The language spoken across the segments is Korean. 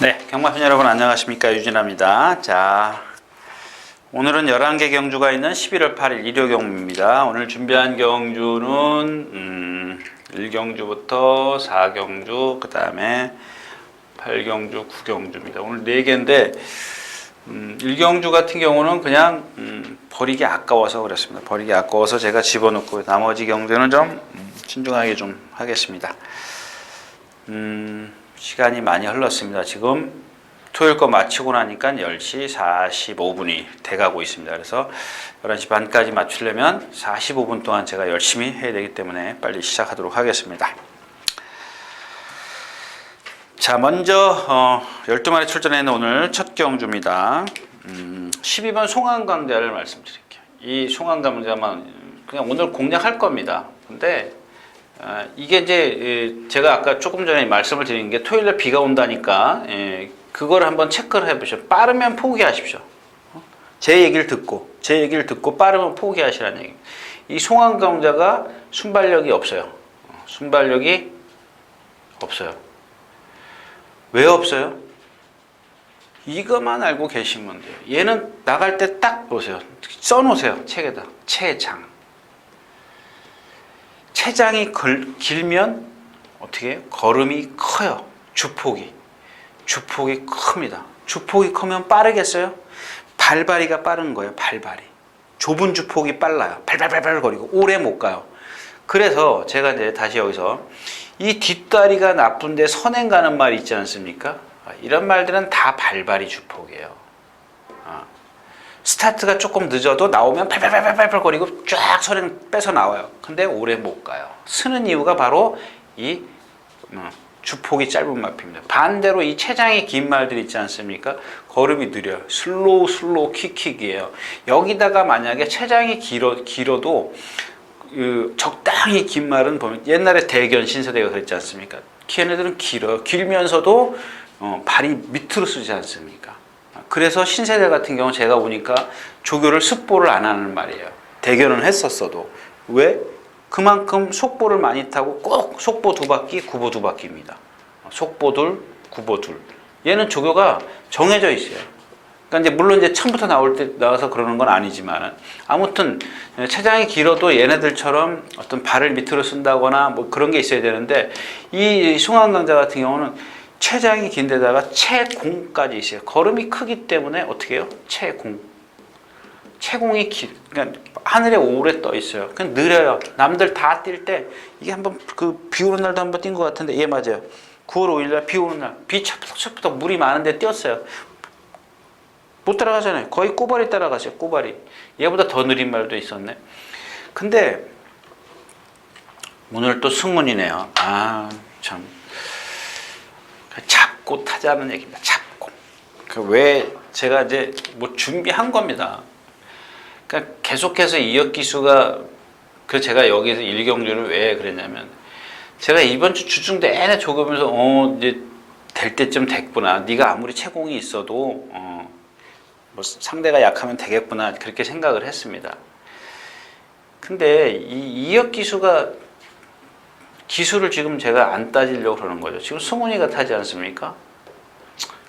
네, 경마팬 여러분 안녕하십니까, 유진아입니다. 자, 오늘은 11개 경주가 있는 11월 8일 일요 경주입니다. 오늘 준비한 경주는 1경주부터 4경주, 그 다음에 8경주, 9경주입니다. 오늘 4개인데 1경주 같은 경우는 그냥 버리기 아까워서 그랬습니다. 버리기 아까워서 제가 집어넣고 나머지 경주는 좀 신중하게 좀 하겠습니다. 시간이 많이 흘렀습니다. 지금 토요일 거 마치고 나니까 10시 45분이 돼가고 있습니다. 그래서 11시 반까지 맞추려면 45분 동안 제가 열심히 해야 되기 때문에 빨리 시작하도록 하겠습니다. 자, 먼저 12마리 출전했는 오늘 첫 경주입니다. 12번 송환강자를 말씀드릴게요. 이 송환강자만 그냥 오늘 공략할 겁니다. 근데 이게 이제 제가 아까 조금 전에 말씀을 드린 게 토요일에 비가 온다니까 그걸 한번 체크를 해보십시오. 빠르면 포기하십시오. 제 얘기를 듣고 빠르면 포기하시라는 얘기입니다. 이 송환강자가 순발력이 없어요. 순발력이 없어요. 왜 없어요? 이것만 알고 계시면 돼요. 얘는 나갈 때 딱 보세요. 써놓으세요. 책에다. 체장. 체장이 길면 어떻게 해요? 걸음이 커요. 주폭이 큽니다. 주폭이 크면 빠르겠어요? 발발이가 빠른 거예요. 발발이. 좁은 주폭이 빨라요. 발발발발 거리고 오래 못 가요. 그래서 제가 이제 다시 여기서 이 뒷다리가 나쁜데 선행 가는 말 있지 않습니까? 이런 말들은 다 발발이 주폭이에요. 스타트가 조금 늦어도 나오면 팔팔팔팔팔 거리고 쫙 선행 빼서 나와요. 근데 오래 못 가요. 쓰는 이유가 바로 이 주폭이 짧은 마피입니다. 반대로 이 체장이 긴 말들 있지 않습니까? 걸음이 느려요. 슬로우 킥이에요. 여기다가 만약에 체장이 길어도 적당히 긴 말은 보면 옛날에 대견 신세대가 그랬지 않습니까? 걔네들은 길어요. 길면서도 발이 밑으로 쓰지 않습니까? 그래서 신세대 같은 경우 제가 보니까 조교를 습보를 안 하는 말이에요. 대견은 했었어도. 왜? 그만큼 속보를 많이 타고 꼭 속보 2바퀴, 구보 2바퀴입니다. 속보 둘, 구보 둘. 얘는 조교가 정해져 있어요. 그러니까 이제 물론 이제 처음부터 나와서 그러는 건 아니지만 아무튼 체장이 길어도 얘네들처럼 어떤 발을 밑으로 쓴다거나 뭐 그런 게 있어야 되는데 이 송환강자 같은 경우는 체장이 긴 데다가 체공까지 있어요. 걸음이 크기 때문에 어떻게 해요? 체공이 그러니까 하늘에 오래 떠 있어요. 그냥 느려요. 남들 다 뛸 때 이게 한번 비 오는 날도 한번 뛴 것 같은데 예 맞아요. 9월 5일날 비 오는 날 비 척척척 물이 많은데 뛰었어요. 못 따라가잖아요. 거의 꼬발이 따라가죠. 꼬발이. 얘보다 더 느린 말도 있었네. 근데 오늘 또 승문이네요. 아 참. 잡고 타자는 얘기입니다. 잡고. 왜 제가 이제 뭐 준비한 겁니다. 그러니까 계속해서 이역기수가 제가 여기서 1경주를 왜 그랬냐면 제가 이번 주 주중 내내 조급하면서 이제 될 때쯤 됐구나. 네가 아무리 채공이 있어도 뭐 상대가 약하면 되겠구나 그렇게 생각을 했습니다. 근데 이 이역기수가 기술을 지금 제가 안 따지려고 그러는 거죠. 지금 승훈이가 타지 않습니까?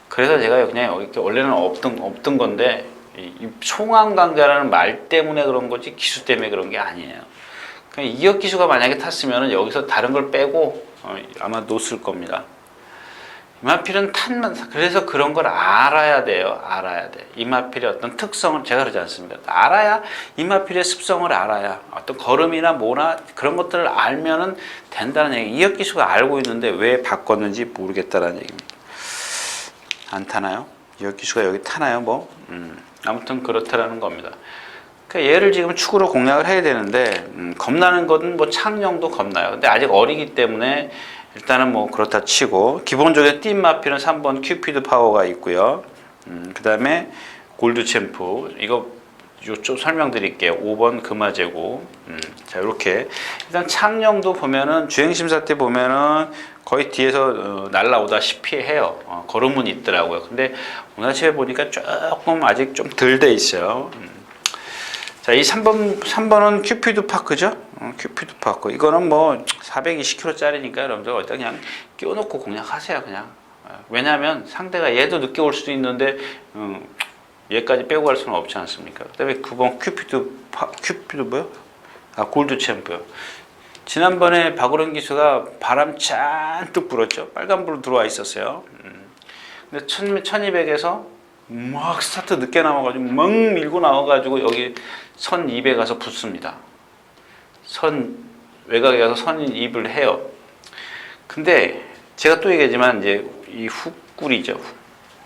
그래서 제가 그냥 이렇게 원래는 없던 건데 이 송환강자라는 말 때문에 그런 거지 기수 때문에 그런 게 아니에요. 그냥 이역 기수가 만약에 탔으면 여기서 다른 걸 빼고 아마 놓을 겁니다. 이마필은 그래서 그런 걸 알아야 돼요. 알아야 돼. 이마필의 어떤 특성을 제가 그러지 않습니다. 알아야 이마필의 습성을 알아야 어떤 걸음이나 뭐나 그런 것들을 알면은 된다는 얘기. 이역 기수가 알고 있는데 왜 바꿨는지 모르겠다라는 얘기입니다. 안 타나요? 이역 기수가 여기 타나요? 뭐 아무튼 그렇다라는 겁니다. 그러니까 얘를 지금 축으로 공략을 해야 되는데 겁나는 것은 뭐 창령도 겁나요. 근데 아직 어리기 때문에 일단은 뭐 그렇다 치고 기본적인 띠 마필은 3번 큐피드 파워가 있고요. 그 다음에 골드 챔프 이거 좀 설명드릴게요. 5번 금화제고 자 이렇게 일단 창령도 보면은 주행심사 때 보면은 거의 뒤에서 날라오다시피 해요. 걸음은 있더라고요. 근데 오늘 아침에 보니까 조금 아직 좀 덜 돼 있어요. 자, 이 3번은 큐피드 파크죠? 큐피드 파크. 이거는 뭐 420kg짜리니까 여러분들 어디다 그냥 끼워놓고 공략하세요. 그냥 왜냐하면 상대가 얘도 늦게 올 수도 있는데 얘까지 빼고 갈 수는 없지 않습니까? 그다음에 9번 큐피드 뭐요? 골드 챔프요. 지난번에 박오른 기수가 바람 잔뜩 불었죠. 빨간불 들어와 있었어요. 근데 1200에서 막 스타트 늦게 나와가지고 막 밀고 나와가지고 여기 선 200 가서 붙습니다. 선 외곽에 가서 선입을 해요. 근데 제가 또 얘기하지만 이제 이 훅꿀이죠.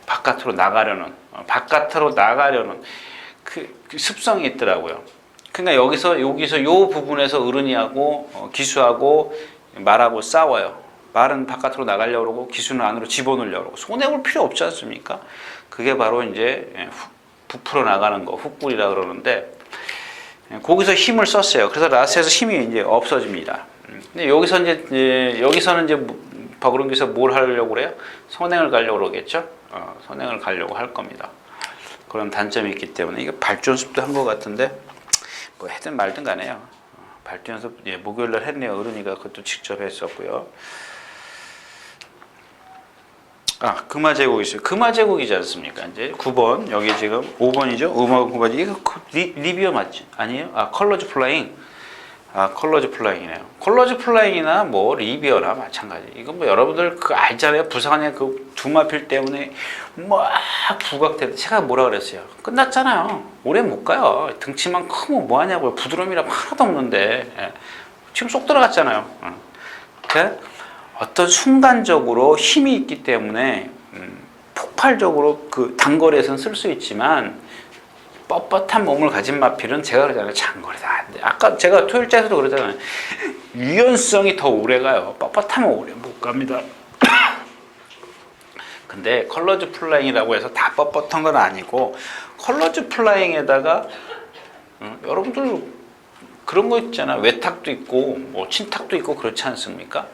바깥으로 나가려는 그 습성이 있더라고요. 그러니까 여기서 요 부분에서 어른이하고 기수하고 말하고 싸워요. 말은 바깥으로 나가려고 그러고 기수는 안으로 집어넣으려고 그러고 손해볼 필요 없지 않습니까? 그게 바로 이제 부풀어 나가는 거 훅꿀이라 그러는데 거기서 힘을 썼어요. 그래서 라스트에서 힘이 이제 없어집니다. 근데 여기서는 이제 박오른 기수가 뭘 하려고 그래요? 선행을 가려고 그러겠죠? 선행을 가려고 할 겁니다. 그런 단점이 있기 때문에 이거 발주 연습도 한 것 같은데 뭐 해든 말든 간에요. 발주 연습 목요일날 했네요. 어른이가 그것도 직접 했었고요. 금화 제국 있어요. 금화 제국이지 않습니까? 이제 9번 여기 지금 5번이죠. 5번 9번 이거 리비어 맞지? 아니에요? 컬러즈 플라잉. 컬러즈 플라잉이네요. 컬러즈 플라잉이나 뭐 리비어나 마찬가지. 이건 뭐 여러분들 알잖아요. 부산의 그 두마필 때문에 막 부각될 때 제가 뭐라 그랬어요. 끝났잖아요. 오래 못 가요. 등치만 크면 뭐 하냐고요. 부드러움이라고 하나도 없는데 지금 쏙 들어갔잖아요. 그러니까 어떤 순간적으로 힘이 있기 때문에 폭발적으로 그 단거리에서는 쓸 수 있지만 뻣뻣한 몸을 가진 마필은 제가 그러잖아요. 장거리다. 아까 제가 토요일자에서도 그러잖아요. 유연성이 더 오래 가요. 뻣뻣하면 오래 못 갑니다. 근데 컬러즈 플라잉이라고 해서 다 뻣뻣한 건 아니고 컬러즈 플라잉에다가 여러분들 그런 거 있잖아. 외탁도 있고 뭐 친탁도 있고 그렇지 않습니까?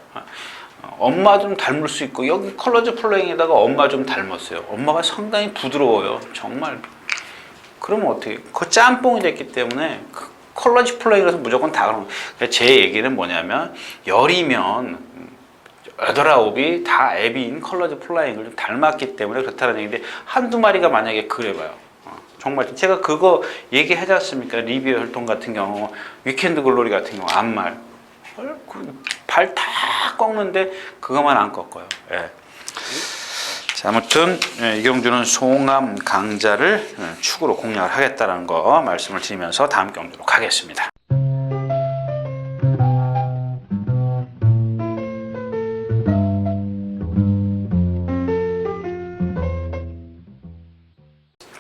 엄마 좀 닮을 수 있고 여기 컬러즈 플레잉에다가 엄마 좀 닮았어요. 엄마가 상당히 부드러워요. 정말. 그러면 어떻게? 그 짬뽕이 됐기 때문에 컬러즈 플레잉에서 무조건 다 그런 거예요. 제 얘기는 뭐냐면 열이면 8, 9이 다 애비인 컬러즈 플라잉을 좀 닮았기 때문에 그렇다는 얘기인데 한두 마리가 만약에 그래봐요. 정말 제가 그거 얘기하지 않습니까? 리뷰 활동 같은 경우 위켄드 글로리 같은 경우 앞말 발 다 꺾는데 그것만 안 꺾어요. 예. 자, 아무튼 이경주는 송암 강자를 축으로 공략을 하겠다는 거 말씀을 드리면서 다음 경주로 가겠습니다.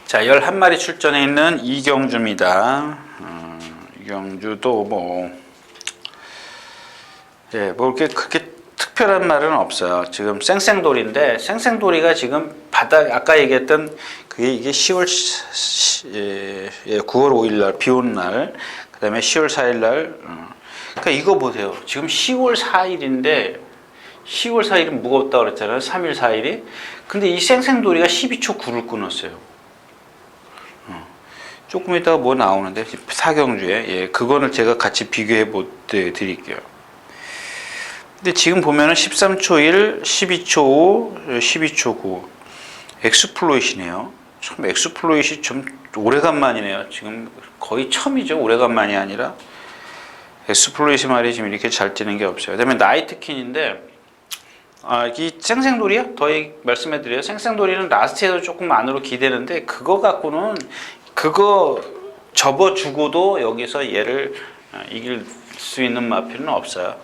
자, 11마리 출전해 있는 이경주입니다. 이경주도 뭐 이렇게 크게 특별한 말은 없어요. 지금 쌩쌩돌인데 쌩쌩돌이가 지금 바닥 아까 얘기했던 그게 이게 9월 5일 날 비 오는 날, 그다음에 10월 4일 날. 그러니까 이거 보세요. 지금 10월 4일인데 10월 4일은 무겁다 그랬잖아요. 3일 4일이. 근데 이 쌩쌩돌이가 12초 9를 끊었어요. 조금 이따가 뭐 나오는데 사경주에 그거는 제가 같이 비교해 드릴게요. 근데 지금 보면은 13초 1, 12초 5, 12초 9 엑스플로잇이네요. 참 엑스플로잇이 좀 오래간만이네요. 지금 거의 처음이죠. 오래간만이 아니라 엑스플로잇이 말이 지금 이렇게 잘 뜨는 게 없어요. 그다음에 나이트킨인데 이 쌩쌩돌이요? 더 말씀해드려요. 쌩쌩돌이는 라스트에도 조금 안으로 기대는데 그거 갖고는 그거 접어주고도 여기서 얘를 이길 수 있는 마필은 없어요.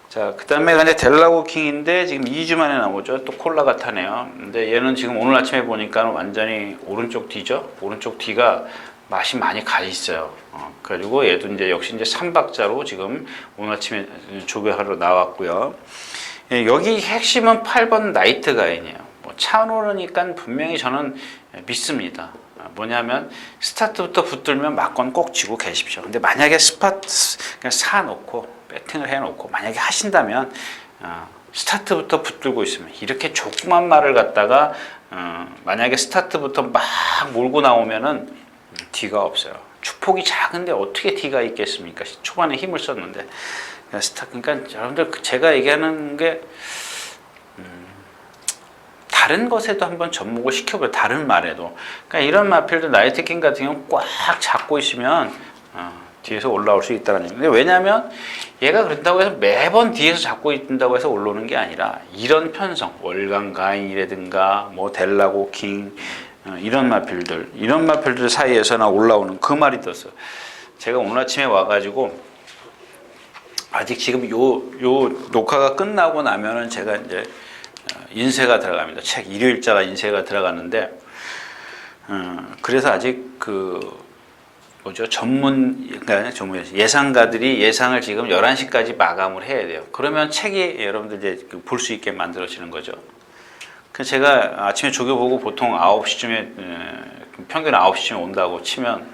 자, 그 다음에 근데 델라고 킹인데 지금 2주 만에 나오죠. 또 콜라가 타네요. 근데 얘는 지금 오늘 아침에 보니까 완전히 오른쪽 뒤죠. 오른쪽 뒤가 맛이 많이 가 있어요. 그래가지고 얘도 이제 역시 이제 3박자로 지금 오늘 아침에 조교하러 나왔고요. 여기 핵심은 8번 나이트 가인이에요. 뭐 차오르니까 분명히 저는 믿습니다. 뭐냐면 스타트부터 붙들면 막건 꼭 쥐고 계십시오. 근데 만약에 그냥 사놓고 배팅을 해놓고 만약에 하신다면 스타트부터 붙들고 있으면 이렇게 조그만 말을 갖다가 만약에 스타트부터 막 몰고 나오면은 뒤가 없어요. 축폭이 작은데 어떻게 뒤가 있겠습니까? 초반에 힘을 썼는데 그러니까 여러분들 제가 얘기하는 게 다른 것에도 한번 접목을 시켜봐요. 다른 말에도. 그러니까 이런 마필도 나이트킹 같은 경우는 꽉 잡고 있으면 뒤에서 올라올 수 있다는 얘기인데, 왜냐하면 얘가 그런다고 해서 매번 뒤에서 잡고 있다고 해서 올라오는 게 아니라 이런 편성, 월간가인이라든가 뭐 델라고킹 이런 마필들 사이에서나 올라오는 그 말이 떴어요. 제가 오늘 아침에 와가지고 아직 지금 요 녹화가 끝나고 나면은 제가 이제 인쇄가 들어갑니다. 책 일요일자가 인쇄가 들어갔는데, 그래서 아직 그러니까 예상가들이 예상을 지금 11시까지 마감을 해야 돼요. 그러면 책이 여러분들 이제 볼 수 있게 만들어지는 거죠. 그래서 제가 아침에 조교 보고 보통 9시쯤에, 평균 9시쯤에 온다고 치면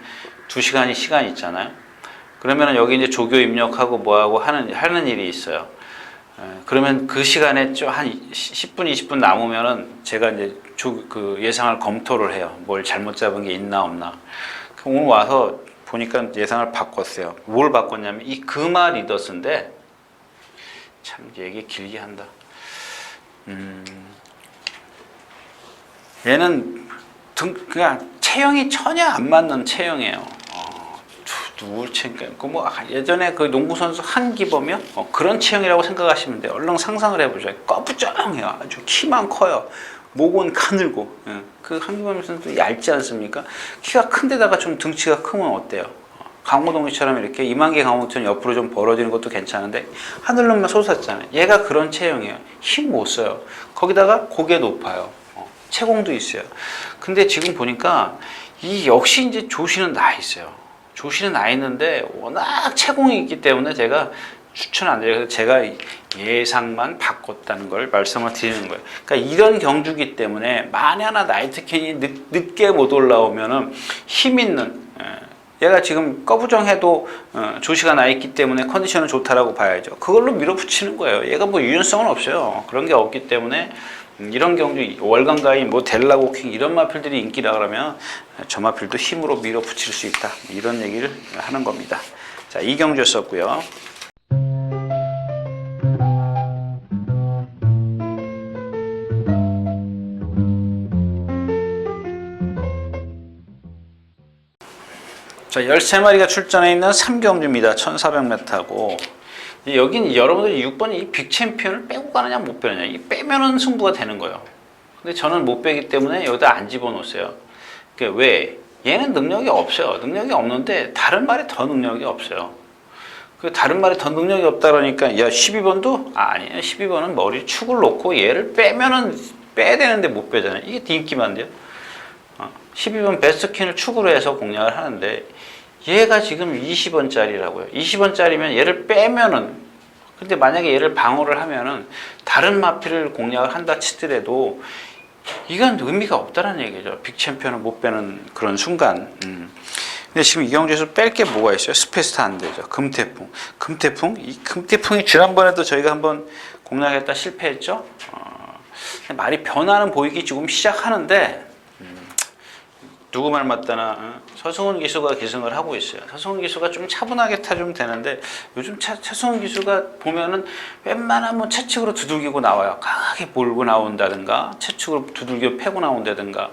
2시간이 시간이 있잖아요. 그러면 여기 이제 조교 입력하고 뭐하고 하는 일이 있어요. 그러면 그 시간에 좀 한 10분, 20분 남으면은 제가 이제 그 예상을 검토를 해요. 뭘 잘못 잡은 게 있나 없나. 오늘 와서 보니까 예상을 바꿨어요. 뭘 바꿨냐면 이 금화 리더스인데, 참 얘기 길게 한다. 얘는 그냥 체형이 전혀 안 맞는 체형이에요. 누굴 체형인가? 뭐 예전에 그 농구 선수 한기범이요? 그런 체형이라고 생각하시면 돼요. 얼른 상상을 해보죠. 꺼부정해요. 아주 키만 커요. 목은 가늘고. 그 한기범 선수도 얇지 않습니까? 키가 큰데다가 좀 등치가 크면 어때요? 강호동이처럼 이렇게 이만기 강호동처럼 옆으로 좀 벌어지는 것도 괜찮은데 하늘로만 솟았잖아요. 얘가 그런 체형이에요. 힘 못 써요. 거기다가 고개 높아요. 체공도 있어요. 근데 지금 보니까 역시 이제 조시는 나 있어요. 조시는 나 있는데 워낙 체공이 있기 때문에 제가 추천 안 드려요. 그래서 제가 예상만 바꿨다는 걸 말씀을 드리는 거예요. 그러니까 이런 경주기 때문에 만에 하나 나이트캔이 늦게 못 올라오면은 힘 있는, 얘가 지금 꺼부정해도 조시가 나 있기 때문에 컨디션은 좋다라고 봐야죠. 그걸로 밀어붙이는 거예요. 얘가 뭐 유연성은 없어요. 그런 게 없기 때문에 이런 경주, 월간가인, 뭐 델라고킹 이런 마필들이 인기라 그러면 저 마필도 힘으로 밀어붙일 수 있다. 이런 얘기를 하는 겁니다. 자, 이 경주였었고요. 자, 13마리가 출전해 있는 3경주입니다. 1400m고. 여긴 여러분들이 6번 이 빅챔피언을 빼고 가느냐 못 빼느냐. 이 빼면은 승부가 되는 거예요. 근데 저는 못 빼기 때문에 여기다 안 집어넣었어요. 그러니까 왜? 얘는 능력이 없어요. 능력이 없는데 다른 말이 더 능력이 없어요. 그 다른 말이 더 능력이 없다 그러니까 야 12번도? 아니에요. 12번은 머리 축을 놓고 얘를 빼면은 빼야 되는데 못 빼잖아요. 이게 딩기만데요. 12번 베스트킨을 축으로 해서 공략을 하는데 얘가 지금 20원짜리라고요. 20원짜리면 얘를 빼면은, 근데 만약에 얘를 방어를 하면은 다른 마필을 공략을 한다 치더라도 이건 의미가 없다는 얘기죠. 빅챔피언을 못 빼는 그런 순간. 근데 지금 이 경주에서 뺄 게 뭐가 있어요? 스페이스도 안 되죠. 금태풍. 이 금태풍이 지난번에도 저희가 한번 공략했다 실패했죠. 말이 변화는 보이기 조금 시작하는데, 누구 말 맞다나 서승훈 기수가 기승을 하고 있어요. 서승훈 기수가 좀 차분하게 타주면 되는데 요즘 서승훈 기수가 보면은 웬만하면 채측으로 두들기고 나와요. 강하게 몰고 나온다든가 채측으로 두들겨 패고 나온다든가.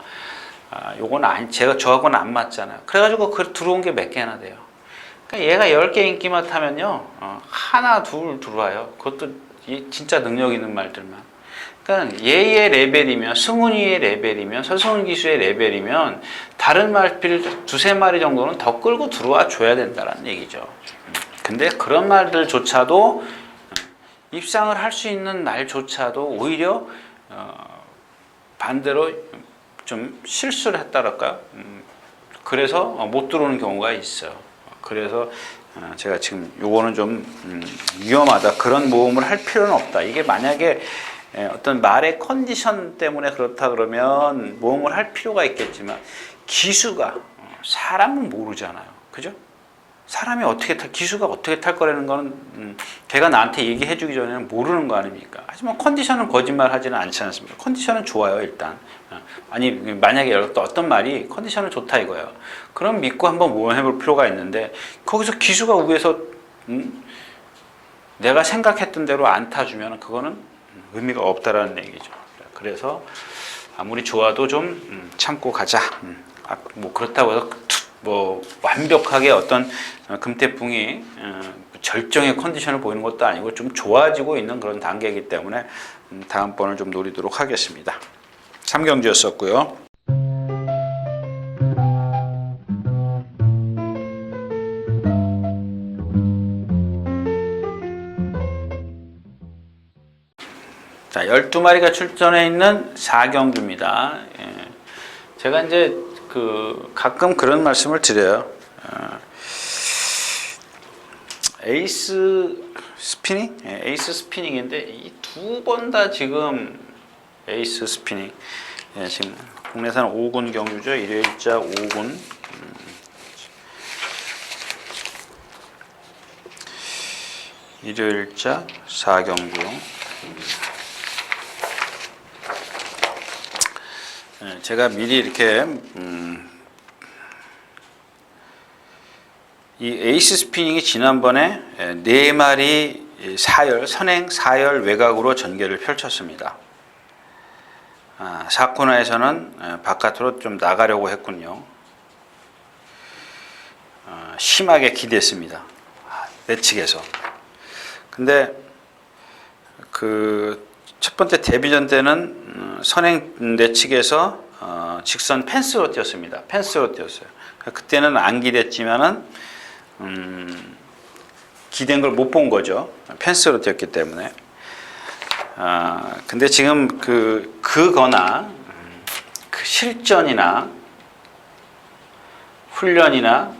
요건 제가 저하고는 안 맞잖아요. 그래가지고 들어온 게 몇 개나 돼요. 그러니까 얘가 10개 인기만 타면요, 하나 둘 들어와요. 그것도 진짜 능력 있는 말들만. 그러니까 얘의 레벨이면, 승훈이의 레벨이면, 서승훈 기수의 레벨이면 다른 말필 두세 마리 정도는 더 끌고 들어와 줘야 된다는 얘기죠. 근데 그런 말들조차도 입상을 할 수 있는 날조차도 오히려 반대로 좀 실수를 했다랄까요? 그래서 못 들어오는 경우가 있어요. 그래서 제가 지금 요거는 좀 위험하다. 그런 모험을 할 필요는 없다. 이게 만약에 어떤 말의 컨디션 때문에 그렇다 그러면 모험을 할 필요가 있겠지만 기수가 사람은 모르잖아요. 그죠? 사람이 기수가 어떻게 탈 거라는 거는 걔가 나한테 얘기해 주기 전에는 모르는 거 아닙니까? 하지만 컨디션은 거짓말 하지는 않지 않습니까? 컨디션은 좋아요, 일단. 아니, 만약에 어떤 말이 컨디션은 좋다 이거예요. 그럼 믿고 한번 모험해 볼 필요가 있는데 거기서 기수가 위에서 내가 생각했던 대로 안 타주면 그거는 의미가 없다라는 얘기죠. 그래서 아무리 좋아도 좀 참고 가자. 뭐 그렇다고 해서 뭐 완벽하게 어떤 금태풍이 절정의 컨디션을 보이는 것도 아니고 좀 좋아지고 있는 그런 단계이기 때문에 다음번을 좀 노리도록 하겠습니다. 삼경주였었고요. 자, 12마리가 출전해 있는 사경주입니다. 제가 이제 가끔 그런 말씀을 드려요. 에이스 스피닝? 에이스 스피닝인데 이 두 번 다 지금 에이스 스피닝. 지금 국내산 5군 경주죠. 일요일자 5군. 일요일자 4경주. 제가 미리 이렇게 이 에이스 스피닝이 지난번에 4마리 선행 4열 외곽으로 전개를 펼쳤습니다. 4코너에서는 바깥으로 좀 나가려고 했군요. 심하게 기대했습니다. 내 측에서. 근데 첫 번째 데뷔전 때는 선행 내측에서 직선 펜스로 뛰었습니다. 펜스로 뛰었어요. 그때는 안 기댔지만은 기댄 걸 못 본 거죠. 펜스로 뛰었기 때문에. 근데 지금 그거나 그 실전이나 훈련이나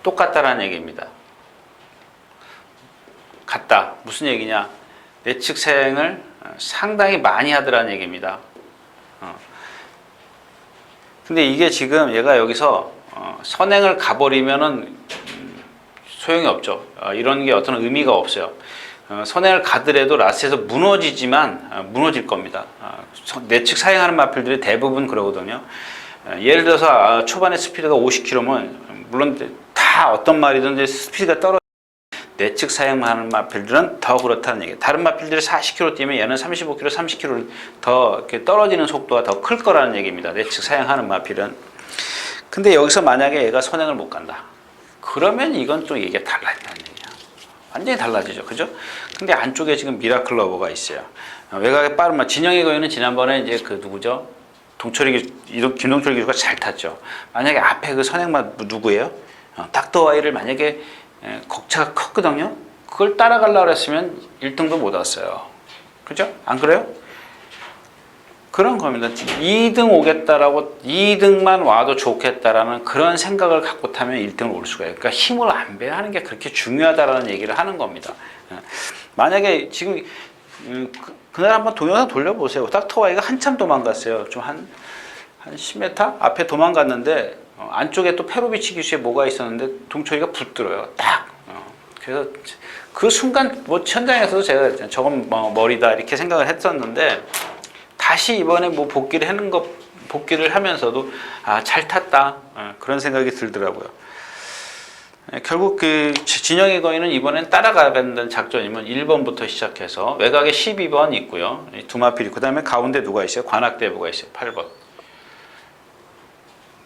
똑같다라는 얘기입니다. 같다. 무슨 얘기냐? 내측 사행을 상당히 많이 하더라는 얘기입니다. 근데 이게 지금 얘가 여기서 선행을 가버리면은 소용이 없죠. 이런 게 어떤 의미가 없어요. 선행을 가더라도 라스트에서 무너지지만 무너질 겁니다. 내측 사행하는 마필들이 대부분 그러거든요. 예를 들어서 초반에 스피드가 50km면 물론 다 어떤 말이든 스피드가 떨어져. 내측 사행하는 마필들은 더 그렇다는 얘기예요. 다른 마필들이 40km 뛰면 얘는 35km, 30km 더 이렇게 떨어지는 속도가 더 클 거라는 얘기입니다. 내측 사행하는 마필은. 근데 여기서 만약에 얘가 선행을 못 간다. 그러면 이건 또 얘기가 달라진다는 얘기야. 완전히 달라지죠. 그죠? 근데 안쪽에 지금 미라클 러버가 있어요. 외곽에 빠른 말. 진영의 거인은 지난번에 이제 누구죠? 김동철 기수가 잘 탔죠. 만약에 앞에 그 선행만 누구예요? 닥터와이를 만약에 격차가 컸거든요. 그걸 따라가려고 했으면 1등도 못 왔어요. 그죠? 안 그래요? 그런 겁니다. 2등 오겠다라고 2등만 와도 좋겠다라는 그런 생각을 갖고 타면 1등을 올 수가 있어요. 그러니까 힘을 안 배하는 게 그렇게 중요하다라는 얘기를 하는 겁니다. 만약에 지금 그날 한번 동영상 돌려보세요. 닥터와이가 한참 도망갔어요. 좀 한 10m 앞에 도망갔는데 안쪽에 또 페로비치 기수에 뭐가 있었는데 동철이가 붙들어요. 딱. 그래서 그 순간 뭐 현장에서도 제가 저건 머리다 이렇게 생각을 했었는데 다시 이번에 뭐 복귀를 하면서도 잘 탔다 그런 생각이 들더라고요. 결국 진영의 거인은 이번엔 따라가는 작전이면 1번부터 시작해서 외곽에 12번 있고요. 두마필 있고 그다음에 가운데 누가 있어요? 관악대부가 있어요. 8번.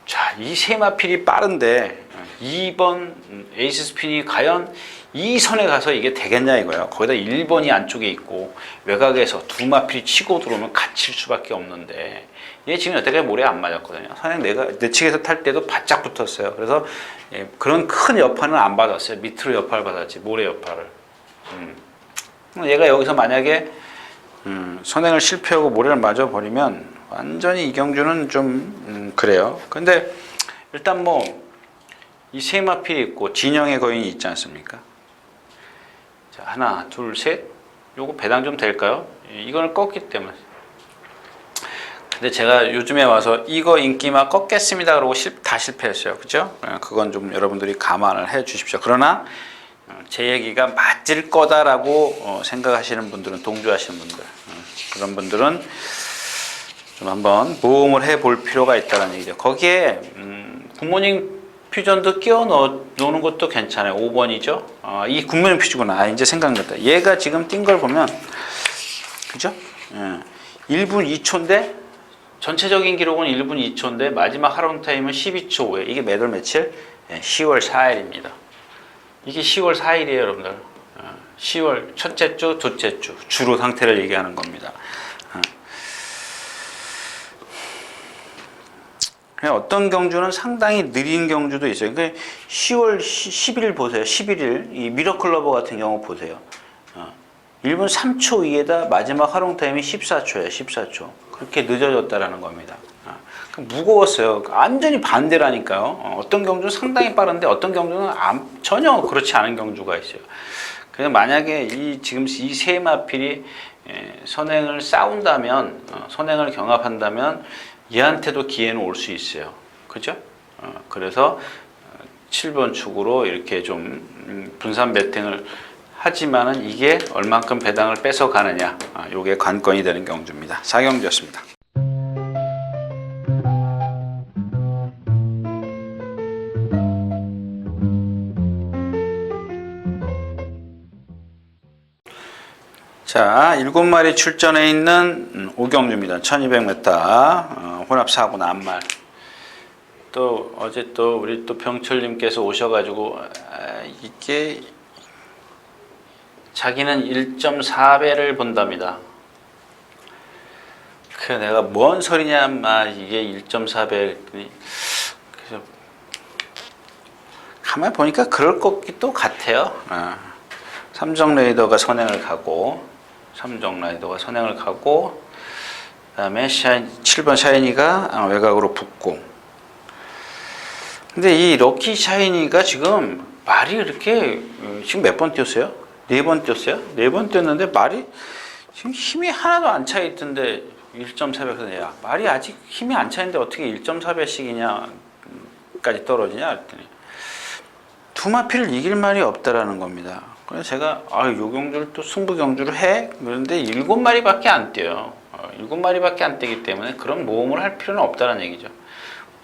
자, 이 세 마필이 빠른데 2번 에이스 스핀이 과연 이 선에 가서 이게 되겠냐 이거예요. 거기다 1번이 안쪽에 있고 외곽에서 두 마필이 치고 들어오면 갇힐 수밖에 없는데 얘 지금 여태까지 모래 안 맞았거든요. 선행 내 측에서 탈 때도 바짝 붙었어요. 그래서 그런 큰 여파는 안 받았어요. 밑으로 여파를 받았지 모래 여파를. 얘가 여기서 만약에 선행을 실패하고 모래를 맞아 버리면 완전히 이경주는 좀 그래요. 근데 일단 뭐 이 세 마필이 있고 진영의 거인이 있지 않습니까? 자, 하나, 둘, 셋. 요거 배당 좀 될까요? 이걸 꺾기 때문에. 근데 제가 요즘에 와서 이거 인기만 꺾겠습니다. 그러고 다 실패했어요. 그죠? 그건 좀 여러분들이 감안을 해 주십시오. 그러나 제 얘기가 맞을 거다라고 생각하시는 분들은, 동조하시는 분들, 그런 분들은 좀 한번 모험을 해볼 필요가 있다는 얘기죠. 거기에 굿모닝 퓨전도 끼워 놓는 것도 괜찮아요. 5번이죠. 이 굿모닝 퓨즈구나. 이제 생각났다. 얘가 지금 뛴 걸 보면, 그죠? 1분 2초인데 전체적인 기록은 1분 2초인데 마지막 하론 타임은 12초 후에. 이게 몇 월 며칠? 10월 4일입니다. 이게 10월 4일이에요, 여러분들. 10월 첫째 주, 둘째 주 주로 상태를 얘기하는 겁니다. 어떤 경주는 상당히 느린 경주도 있어요. 그러니까 10월 11일 보세요. 11일 이 미러클 러버 같은 경우 보세요. 1분 3초 위에다 마지막 활용 타임이 14초예요. 14초. 그렇게 늦어졌다라는 겁니다. 무거웠어요. 완전히 반대라니까요. 어떤 경주는 상당히 빠른데 어떤 경주는 전혀 그렇지 않은 경주가 있어요. 그래서 만약에 지금 이 세 마필이 선행을 싸운다면, 선행을 경합한다면 얘한테도 기회는 올 수 있어요. 그죠? 그래서 7번 축으로 이렇게 좀 분산 배팅을 하지만은 이게 얼만큼 배당을 뺏어 가느냐, 요게 관건이 되는 경주입니다. 4경주였습니다. 자, 7마리 출전해 있는 5경주입니다. 1200m 혼합 4구 낱말. 또 어제 또 우리 또 병철님께서 오셔가지고 이게 자기는 1.4배를 본답니다. 그래 내가 뭔 소리냐, 이게 1.4배. 그래서 가만히 보니까 그럴 것도 같아요. 삼성 레이더가 선행을 가고, 그다음에 7번 샤이니가 외곽으로 붙고. 근데 이 럭키 샤이니가 지금 말이 이렇게 지금 몇 번 뛰었어요? 4번 뛰었어요? 4번 뛰었는데 말이 지금 힘이 하나도 안 차 있던데 1.4배. 야, 말이 아직 힘이 안 차있는데 어떻게 1.4배씩이냐까지 떨어지냐 했더니 두 마필을 이길 말이 없다라는 겁니다. 그래서 제가 요 경주를 또 승부 경주를 해? 그런데 7마리밖에 안 뛰어요. 7마리밖에 안 뛰기 때문에 그런 모험을 할 필요는 없다는 얘기죠.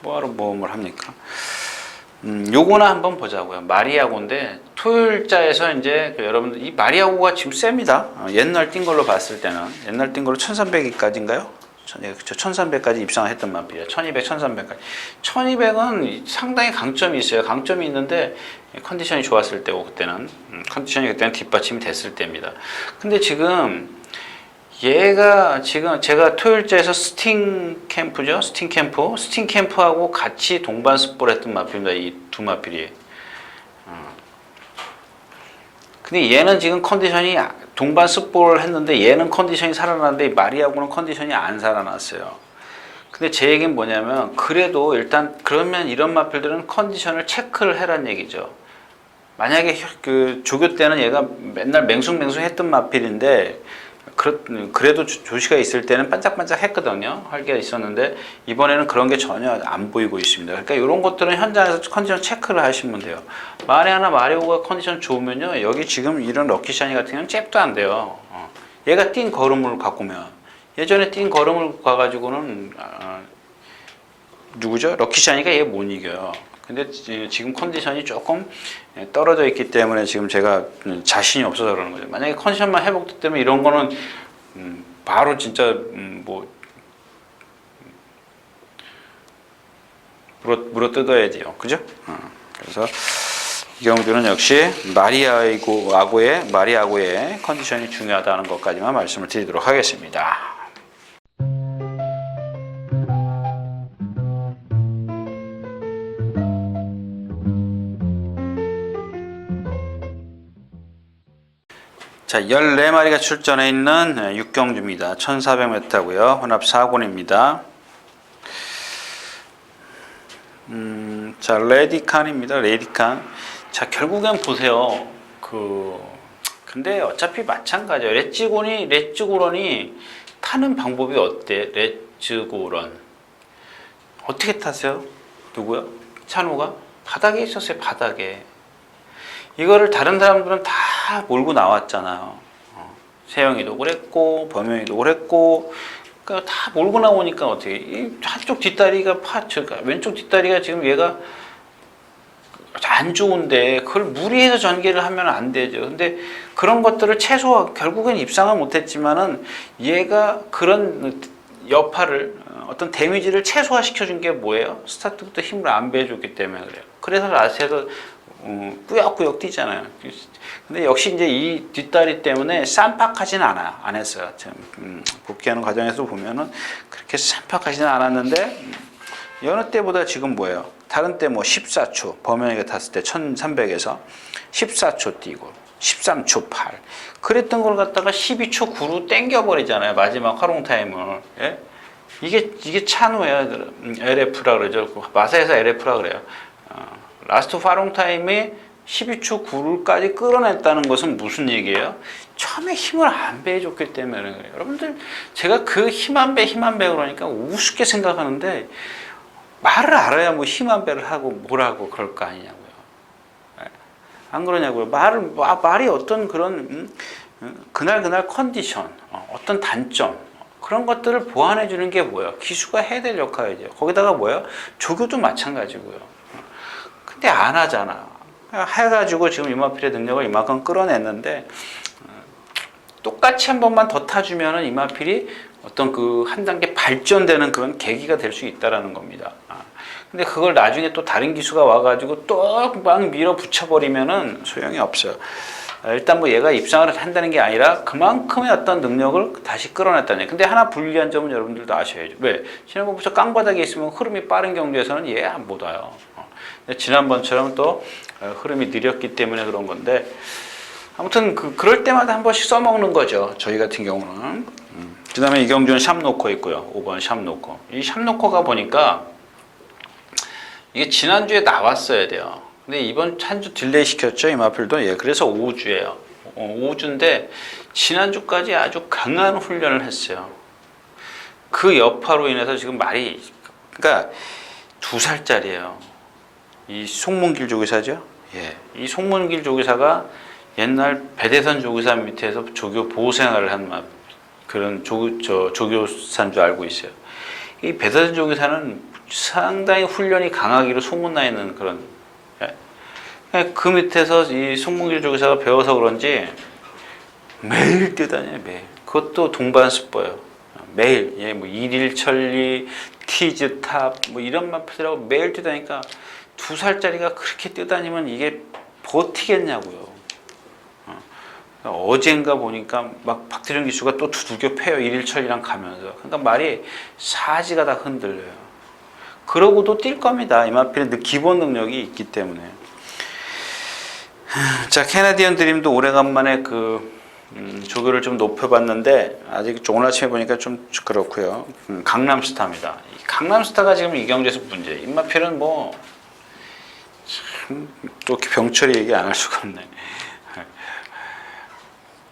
뭐하러 모험을 합니까? 요거나 한번 보자고요. 마리아고인데 토요일자에서 이제 여러분들 이 마리아고가 지금 셉니다. 옛날 뛴 걸로 봤을 때는 옛날 뛴 걸로 1300까지인가요? 그렇죠. 1300까지 입상했던 마필이에요. 1200, 1300까지. 1200은 상당히 강점이 있어요. 강점이 있는데 컨디션이 좋았을 때고 그때는 뒷받침이 됐을 때입니다. 근데 지금 얘가 지금 제가 토요일자에서 스팅 캠프하고 같이 동반 습보를 했던 마필입니다. 이 두 마필이. 근데 얘는 지금 컨디션이 동반 습보를 했는데 얘는 컨디션이 살아났는데 마리아고는 컨디션이 안 살아났어요. 근데 제 얘기는 뭐냐면 그래도 일단 그러면 이런 마필들은 컨디션을 체크를 해란 얘기죠. 만약에 그 조교 때는 얘가 맨날 맹숭맹숭 했던 마필인데 그래도 조시가 있을 때는 반짝반짝 했거든요. 활기가 있었는데 이번에는 그런 게 전혀 안 보이고 있습니다. 그러니까 이런 것들은 현장에서 컨디션 체크를 하시면 돼요. 만에 하나 마리오가 컨디션 좋으면요, 여기 지금 이런 럭키샤니 같은 경우는 잽도 안 돼요. 얘가 뛴 걸음을 갖고 오면 예전에 뛴 걸음을 가가지고는 누구죠? 럭키샤니가 얘 못 이겨요. 근데 지금 컨디션이 조금 떨어져 있기 때문에 지금 제가 자신이 없어서 그러는 거죠. 만약에 컨디션만 회복됐다면 이런 거는 바로 진짜 물어 뜯어야 돼요. 그죠? 그래서 이 경우들은 역시 마리아고의 컨디션이 중요하다는 것까지만 말씀을 드리도록 하겠습니다. 자, 14마리가 출전해 있는 6경주입니다. 1400m고요. 혼합 4군입니다. 자, 레디칸입니다. 레디칸. 자, 결국엔 보세요. 근데 어차피 마찬가지예요. 렛츠고런이 타는 방법이 어때? 렛츠고런. 어떻게 타세요? 누구요? 찬우가? 바닥에 있었어요. 바닥에. 이거를 다른 사람들은 다 몰고 나왔잖아요. 세영이도 그랬고, 범영이도 그랬고, 그러니까 다 몰고 나오니까 어떻게, 한쪽 뒷다리가 왼쪽 뒷다리가 지금 얘가 안 좋은데 그걸 무리해서 전개를 하면 안 되죠. 근데 그런 것들을 최소화 결국엔 입상은 못했지만은 얘가 그런 여파를 어떤 데미지를 최소화 시켜준 게 뭐예요? 스타트부터 힘을 안 빼줬기 때문에 그래요. 그래서 라스트에서 꾸역꾸역 뛰잖아요. 근데 역시 이제 이 뒷다리 때문에 쌈박하지는 않아요. 안 했어요. 복귀하는 과정에서 보면은 그렇게 쌈박하지는 않았는데 여느 때보다 지금 뭐예요? 다른 때 뭐 14초, 범현이가 탔을 때 1300에서 14초 뛰고 13초 8. 그랬던 걸 갖다가 12초 9로 땡겨버리잖아요. 마지막 활용 타임을. 예? 이게 찬우예요. LF라 그러죠. 마사에서 LF라 그래요. 라스트 활용 타임이 12초 9까지 끌어냈다는 것은 무슨 얘기예요? 처음에 힘을 안 빼줬기 때문에 그래요. 여러분들 제가 그 힘 안 빼 그러니까 우습게 생각하는데 말을 알아야 뭐 힘 안 빼를 하고 뭐라고 그럴 거 아니냐고요. 안 그러냐고요. 말이 어떤 그런 그날 컨디션, 어떤 단점 그런 것들을 보완해 주는 게 뭐예요? 기수가 해야 될 역할이죠. 거기다가 뭐예요? 조교도 마찬가지고요. 근데 안 하잖아. 해가지고 지금 이마필의 능력을 이만큼 끌어냈는데 똑같이 한 번만 더 타주면은 이마필이 어떤 그 한 단계 발전되는 그런 계기가 될 수 있다라는 겁니다. 근데 그걸 나중에 또 다른 기수가 와가지고 또 막 밀어붙여버리면은 소용이 없어요. 일단 뭐 얘가 입상을 한다는 게 아니라 그만큼의 어떤 능력을 다시 끌어냈다는 얘기. 근데 하나 불리한 점은 여러분들도 아셔야죠. 왜? 지난번부터 깡바닥에 있으면 흐름이 빠른 경주에서는 얘 안 못 와요. 지난번처럼 또 흐름이 느렸기 때문에 그런 건데 아무튼 그럴 때마다 한 번씩 써먹는 거죠. 저희 같은 경우는. 그 다음에 이 경주는 샵 놓고 있고요. 5번 샵 놓고. 이 샵 놓고가 보니까 이게 지난주에 나왔어야 돼요. 근데 이번 한 주 딜레이 시켰죠. 이마필도. 예, 그래서 5주예요. 5주인데 지난주까지 아주 강한 훈련을 했어요. 그 여파로 인해서 지금 말이 그러니까 2살짜리예요. 이 송문길 조교사죠. 예, 이 송문길 조교사가 옛날 배대선 조교사 밑에서 조교 보호 생활을 한 그런 조교사인 줄 알고 있어요. 이 배대선 조교사는 상당히 훈련이 강하기로 소문나 있는 그런. 예? 그 밑에서 이 송문길 조교사가 배워서 그런지 매일 뛰다녀요. 매일. 그것도 동반습보예요. 매일. 예, 뭐 일일천리, 티즈탑 뭐 이런 마필이라고 매일 뛰다니까 2살짜리가 그렇게 뛰다니면 이게 버티겠냐고요. 어젠가 보니까 막 박태준 기수가 또 두들겨 패요. 일일천리랑 가면서. 그러니까 말이 사지가 다 흔들려요. 그러고도 뛸 겁니다. 이마필은 기본 능력이 있기 때문에. 자, 캐나디언 드림도 오래간만에 조교를 좀 높여봤는데 아직 오늘 아침에 보니까 좀 그렇고요. 강남스타입니다. 강남스타가 지금 이 경주에서 문제. 이마필은 뭐 또 병철이 얘기 안 할 수가 없네.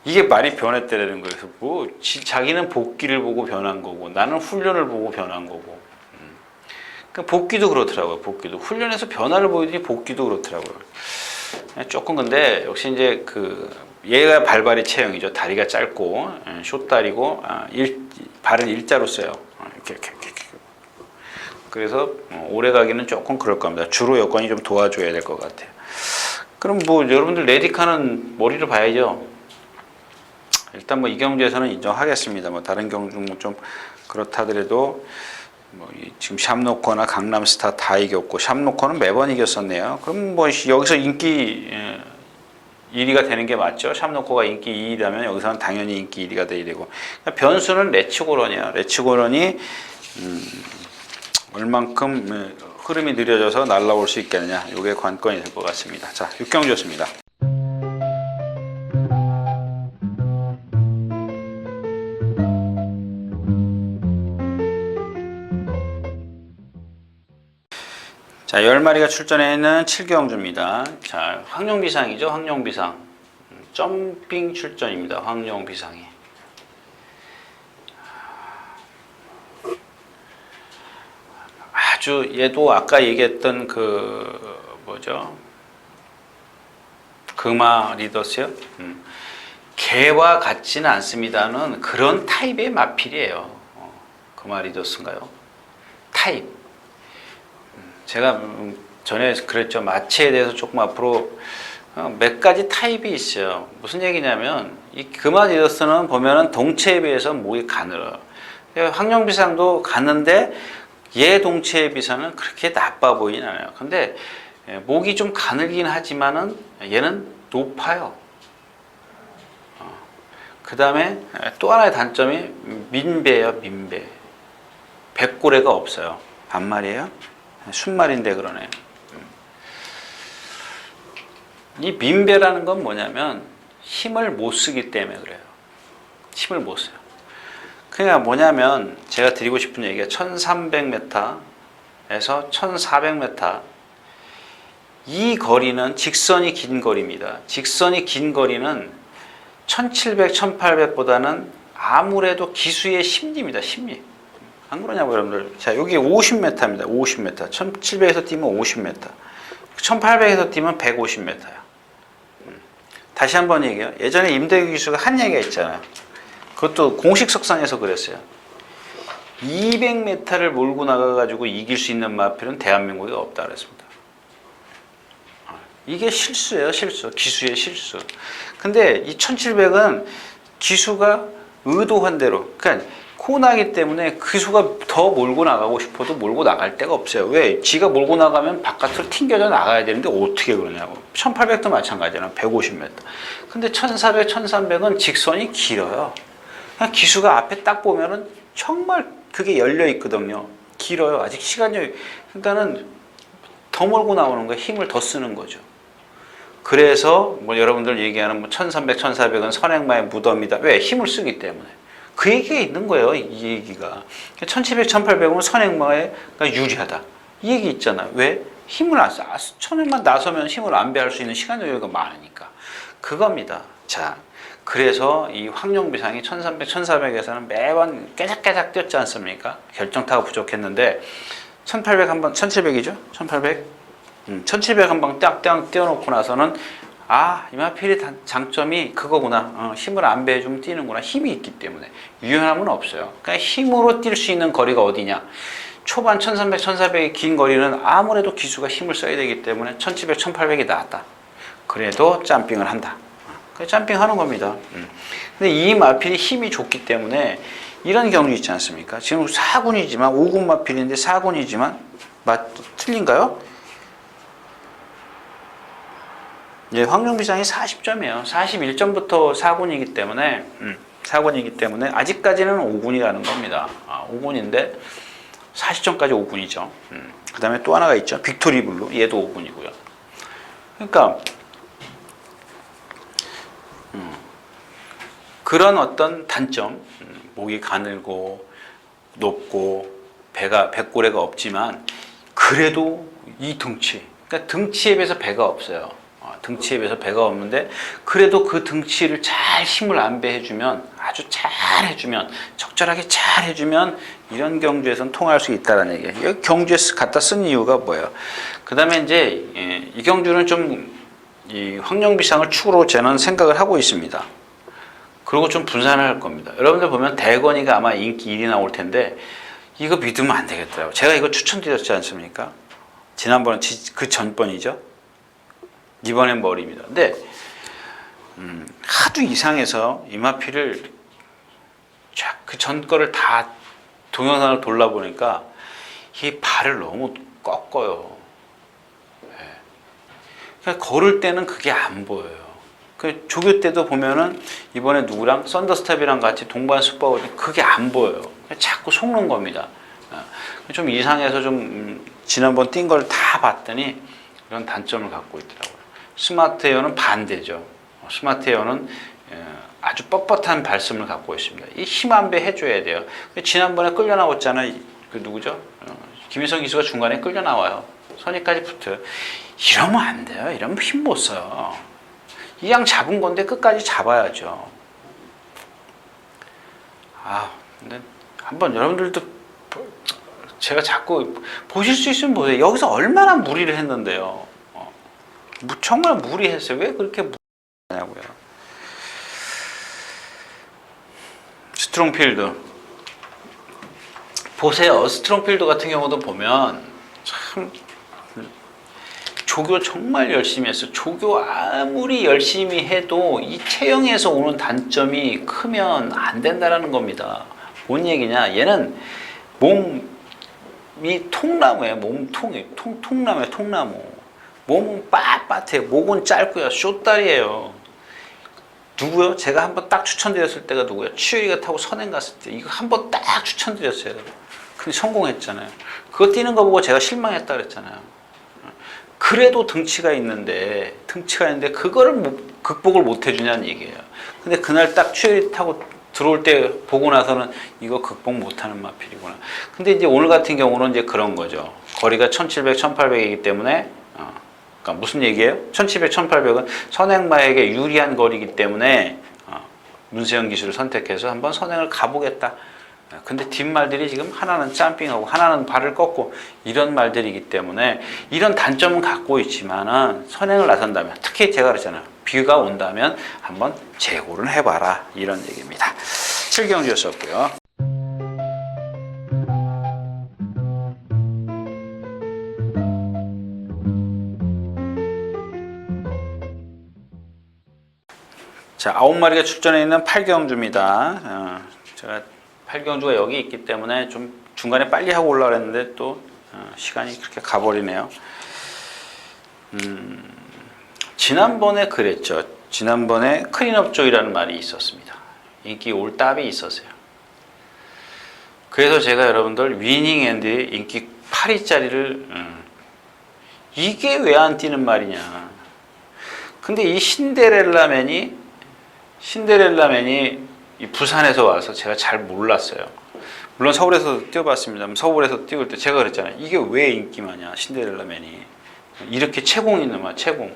이게 말이 변했다라는 거예요. 그래서 뭐 자기는 복귀를 보고 변한 거고 나는 훈련을 보고 변한 거고. 그러니까 복귀도 그렇더라고요. 복귀도 훈련에서 변화를 보이더니 복귀도 그렇더라고요. 조금 근데 역시 이제 얘가 발발이 체형이죠. 다리가 짧고 숏다리고 발은 일자로 써요. 이렇게. 그래서 오래 가기는 조금 그럴 겁니다. 주로 여건이 좀 도와줘야 될 것 같아요. 그럼 뭐 여러분들 레디카는 머리를 봐야죠. 일단 뭐 이 경주에서는 인정하겠습니다. 뭐 다른 경주 좀 그렇다 하더라도 뭐 지금 샵노코나 강남스타 다 이겼고 샵노코는 매번 이겼었네요. 그럼 뭐 여기서 인기 1위가 되는 게 맞죠? 샵노코가 인기 2위라면 여기서는 당연히 인기 1위가 돼야 되고 변수는 레츠고런이야. 레츠고런이 얼만큼 흐름이 느려져서 날아올 수 있겠느냐 이게 관건이 될 것 같습니다. 자, 6경주였습니다. 자, 10마리가 출전해 있는 7경주입니다. 자, 황룡비상이죠. 황룡비상. 점핑 출전입니다. 황룡비상이. 아주 얘도 아까 얘기했던 금화 리더스요. 개와 같지는 않습니다는 그런 타입의 마필이에요. 금화 리더스인가요? 타입. 제가 전에 그랬죠. 마취에 대해서 조금 앞으로 몇 가지 타입이 있어요. 무슨 얘기냐면 이 금화지더스는 보면은 동체에 비해서 목이 가늘어요. 황룡비상도 가는데 얘 동체에 비해서는 그렇게 나빠 보이진 않아요. 근데 목이 좀 가늘긴 하지만은 얘는 높아요. 그 다음에 또 하나의 단점이 민배예요. 민배. 백고래가 없어요. 반말이에요? 순말인데 그러네. 이 민배라는 건 뭐냐면 힘을 못 쓰기 때문에 그래요. 힘을 못 써요. 그러니까 뭐냐면 제가 드리고 싶은 얘기가 1300m에서 1400m 이 거리는 직선이 긴 거리입니다. 직선이 긴 거리는 1700, 1800보다는 아무래도 기수의 심리입니다. 심리. 안 그러냐고 여러분들. 자, 여기 50m입니다. 50m. 1700에서 뛰면 50m. 1800에서 뛰면 150m야. 다시 한번 얘기해요. 예전에 임대규 기수가 한 얘기가 있잖아요. 그것도 공식 석상에서 그랬어요. 200m를 몰고 나가가지고 이길 수 있는 마필은 대한민국에 없다 그랬습니다. 이게 실수예요, 실수. 기수의 실수. 근데 이 1700은 기수가 의도한 대로, 그러니까 코너이기 때문에 기수가 더 몰고 나가고 싶어도 몰고 나갈 데가 없어요. 왜? 지가 몰고 나가면 바깥으로 튕겨져 나가야 되는데 어떻게 그러냐고. 1800도 마찬가지잖아. 150m. 근데 1400, 1300은 직선이 길어요. 그냥 기수가 앞에 딱 보면은 정말 그게 열려 있거든요. 길어요. 아직 시간이. 그러니까는 더 몰고 나오는 거예요. 힘을 더 쓰는 거죠. 그래서 뭐 여러분들 얘기하는 뭐 1300, 1400은 선행마의 무덤이다. 왜? 힘을 쓰기 때문에. 그 얘기가 있는 거예요. 이 얘기가. 1700, 1800은 선행마가 유리하다. 이 얘기 있잖아요. 왜? 힘을 안 써. 선행만 나서면 힘을 안배할 수 있는 시간 여유가 많으니까. 그겁니다. 자, 그래서 이 황룡비상이 1300, 1400에서는 매번 깨작깨작 뛰었지 않습니까? 결정타가 부족했는데 1800 한번, 1700이죠? 1800? 1700 한번 딱 띄워놓고 나서는 아, 이마필의 장점이 그거구나. 힘을 안배해주면 뛰는구나. 힘이 있기 때문에. 유연함은 없어요. 그러니까 힘으로 뛸 수 있는 거리가 어디냐. 초반 1300, 1400의 긴 거리는 아무래도 기수가 힘을 써야 되기 때문에 1700, 1800이 나왔다. 그래도 점핑을 한다. 점핑 하는 겁니다. 근데 이 마필이 힘이 좋기 때문에 이런 경우 있지 않습니까? 지금 4군이지만, 5군 마필인데 4군이지만, 틀린가요? 예, 황룡비상이 40점이에요. 41점부터 4군이기 때문에, 4군이기 때문에, 아직까지는 5군이라는 겁니다. 5군인데, 40점까지 5군이죠. 그 다음에 또 하나가 있죠. 빅토리 블루. 얘도 5군이고요. 그러니까, 그런 어떤 단점, 목이 가늘고, 높고, 백고래가 없지만, 그래도 이 등치, 그러니까 등치에 비해서 배가 없어요. 등치에 비해서 배가 없는데 그래도 그 등치를 잘 힘을 안배해주면 아주 잘 해주면 적절하게 잘 해주면 이런 경주에서는 통할 수 있다는 얘기예요. 여기 경주에 갖다 쓴 이유가 뭐예요? 그 다음에 이제 이 경주는 좀 이 황룡비상을 축으로 저는 생각을 하고 있습니다. 그리고 좀 분산을 할 겁니다. 여러분들 보면 대건이가 아마 인기 1위 나올 텐데 이거 믿으면 안 되겠더라고요. 제가 이거 추천드렸지 않습니까? 지난번은 그 전번이죠. 이번엔 머리입니다. 근데 하도 이상해서 이마피를 쫙 그 전 거를 다 동영상을 돌려보니까 이 발을 너무 꺾어요. 네. 그러니까 걸을 때는 그게 안 보여요. 그 조교 때도 보면은 이번에 누구랑 썬더스텝이랑 같이 동반 숙박을 그게 안 보여요. 자꾸 속는 겁니다. 좀 이상해서 좀 지난번 뛴 걸 다 봤더니 이런 단점을 갖고 있더라고요. 스마트 에어는 반대죠. 스마트 에어는 아주 뻣뻣한 발성을 갖고 있습니다. 이 힘 안배 해줘야 돼요. 지난번에 끌려 나왔잖아요. 그 누구죠? 김희성 기수가 중간에 끌려 나와요. 선의까지 붙어요. 이러면 안 돼요. 이러면 힘 못 써요. 이 양 잡은 건데 끝까지 잡아야죠. 근데 한번 여러분들도 제가 자꾸 보실 수 있으면 보세요. 여기서 얼마나 무리를 했는데요. 정말 무리했어요. 왜 그렇게 무리하냐고요. 스트롱필드 보세요. 스트롱필드 같은 경우도 보면 참 조교 정말 열심히 했어. 조교 아무리 열심히 해도 이 체형에서 오는 단점이 크면 안 된다라는 겁니다. 뭔 얘기냐? 얘는 몸이 통나무예요. 통나무예요. 통나무. 몸은 빳빳해. 목은 짧고요. 쇼다리예요. 누구요? 제가 한번 딱 추천드렸을 때가 누구요? 치유리가 타고 선행 갔을 때 이거 한번 딱 추천드렸어요. 근데 성공했잖아요. 그거 뛰는 거 보고 제가 실망했다 그랬잖아요. 그래도 등치가 있는데 그거를 극복을 못 해주냐는 얘기예요. 근데 그날 딱 치유리 타고 들어올 때 보고 나서는 이거 극복 못하는 마필이구나. 근데 이제 오늘 같은 경우는 이제 그런 거죠. 거리가 1700, 1800이기 때문에 그러니까 무슨 얘기예요? 1700, 1800은 선행마에게 유리한 거리이기 때문에 문세영 기술을 선택해서 한번 선행을 가보겠다. 근데 뒷말들이 지금 하나는 점핑하고 하나는 발을 꺾고 이런 말들이기 때문에 이런 단점은 갖고 있지만은 선행을 나선다면 특히 제가 그랬잖아요. 비가 온다면 한번 재고를 해봐라 이런 얘기입니다. 7경주였었고요. 자, 9마리가 출전해 있는 8경주입니다. 제가 8경주가 여기 있기 때문에 좀 중간에 빨리 하고 올라오려 했는데 또 시간이 그렇게 가버리네요. 지난번에 그랬죠. 지난번에 클린업 조이라는 말이 있었습니다. 인기 올답이 있었어요. 그래서 제가 여러분들 위닝 앤드의 인기 8위짜리를 이게 왜 안 뛰는 말이냐. 근데 이 신데렐라맨이 이 부산에서 와서 제가 잘 몰랐어요. 물론 서울에서 뛰어봤습니다. 서울에서 뛰을 때 제가 그랬잖아요. 이게 왜 인기 많냐, 신데렐라맨이. 이렇게 채공 있는 말, 채공.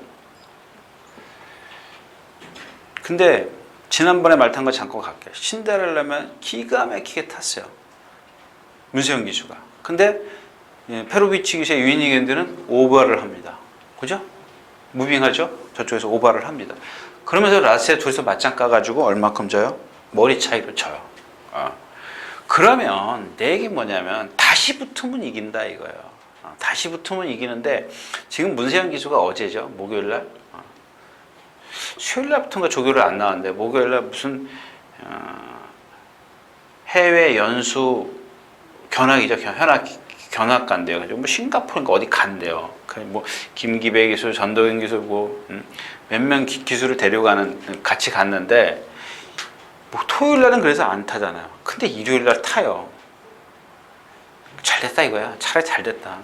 근데 지난번에 말 탄 거 잠깐 갈게요. 신데렐라맨 기가 막히게 탔어요. 문세영 기수가. 근데 페로비치 기수의 위닝핸드는 오버를 합니다. 그죠? 무빙하죠? 저쪽에서 오버를 합니다. 그러면서 라스에 둘이서 맞짱 까가지고 얼마큼 져요? 머리 차이로 져요. 그러면 내 얘기 뭐냐면 다시 붙으면 이긴다 이거예요. 다시 붙으면 이기는데 지금 문세영 기수가 어제죠? 목요일날? 수요일날부터인가 조교를 안 나왔는데 목요일날 무슨 해외 연수 견학이죠. 견학 간대요. 뭐 싱가포르인가 어디 간대요. 뭐 김기배 기술, 전도경 기술 뭐 몇 명 기술을 데려가는 같이 갔는데 뭐 토요일 날은 그래서 안 타잖아요. 근데 일요일 날 타요. 잘 됐다 이거야. 차라리 잘 됐다.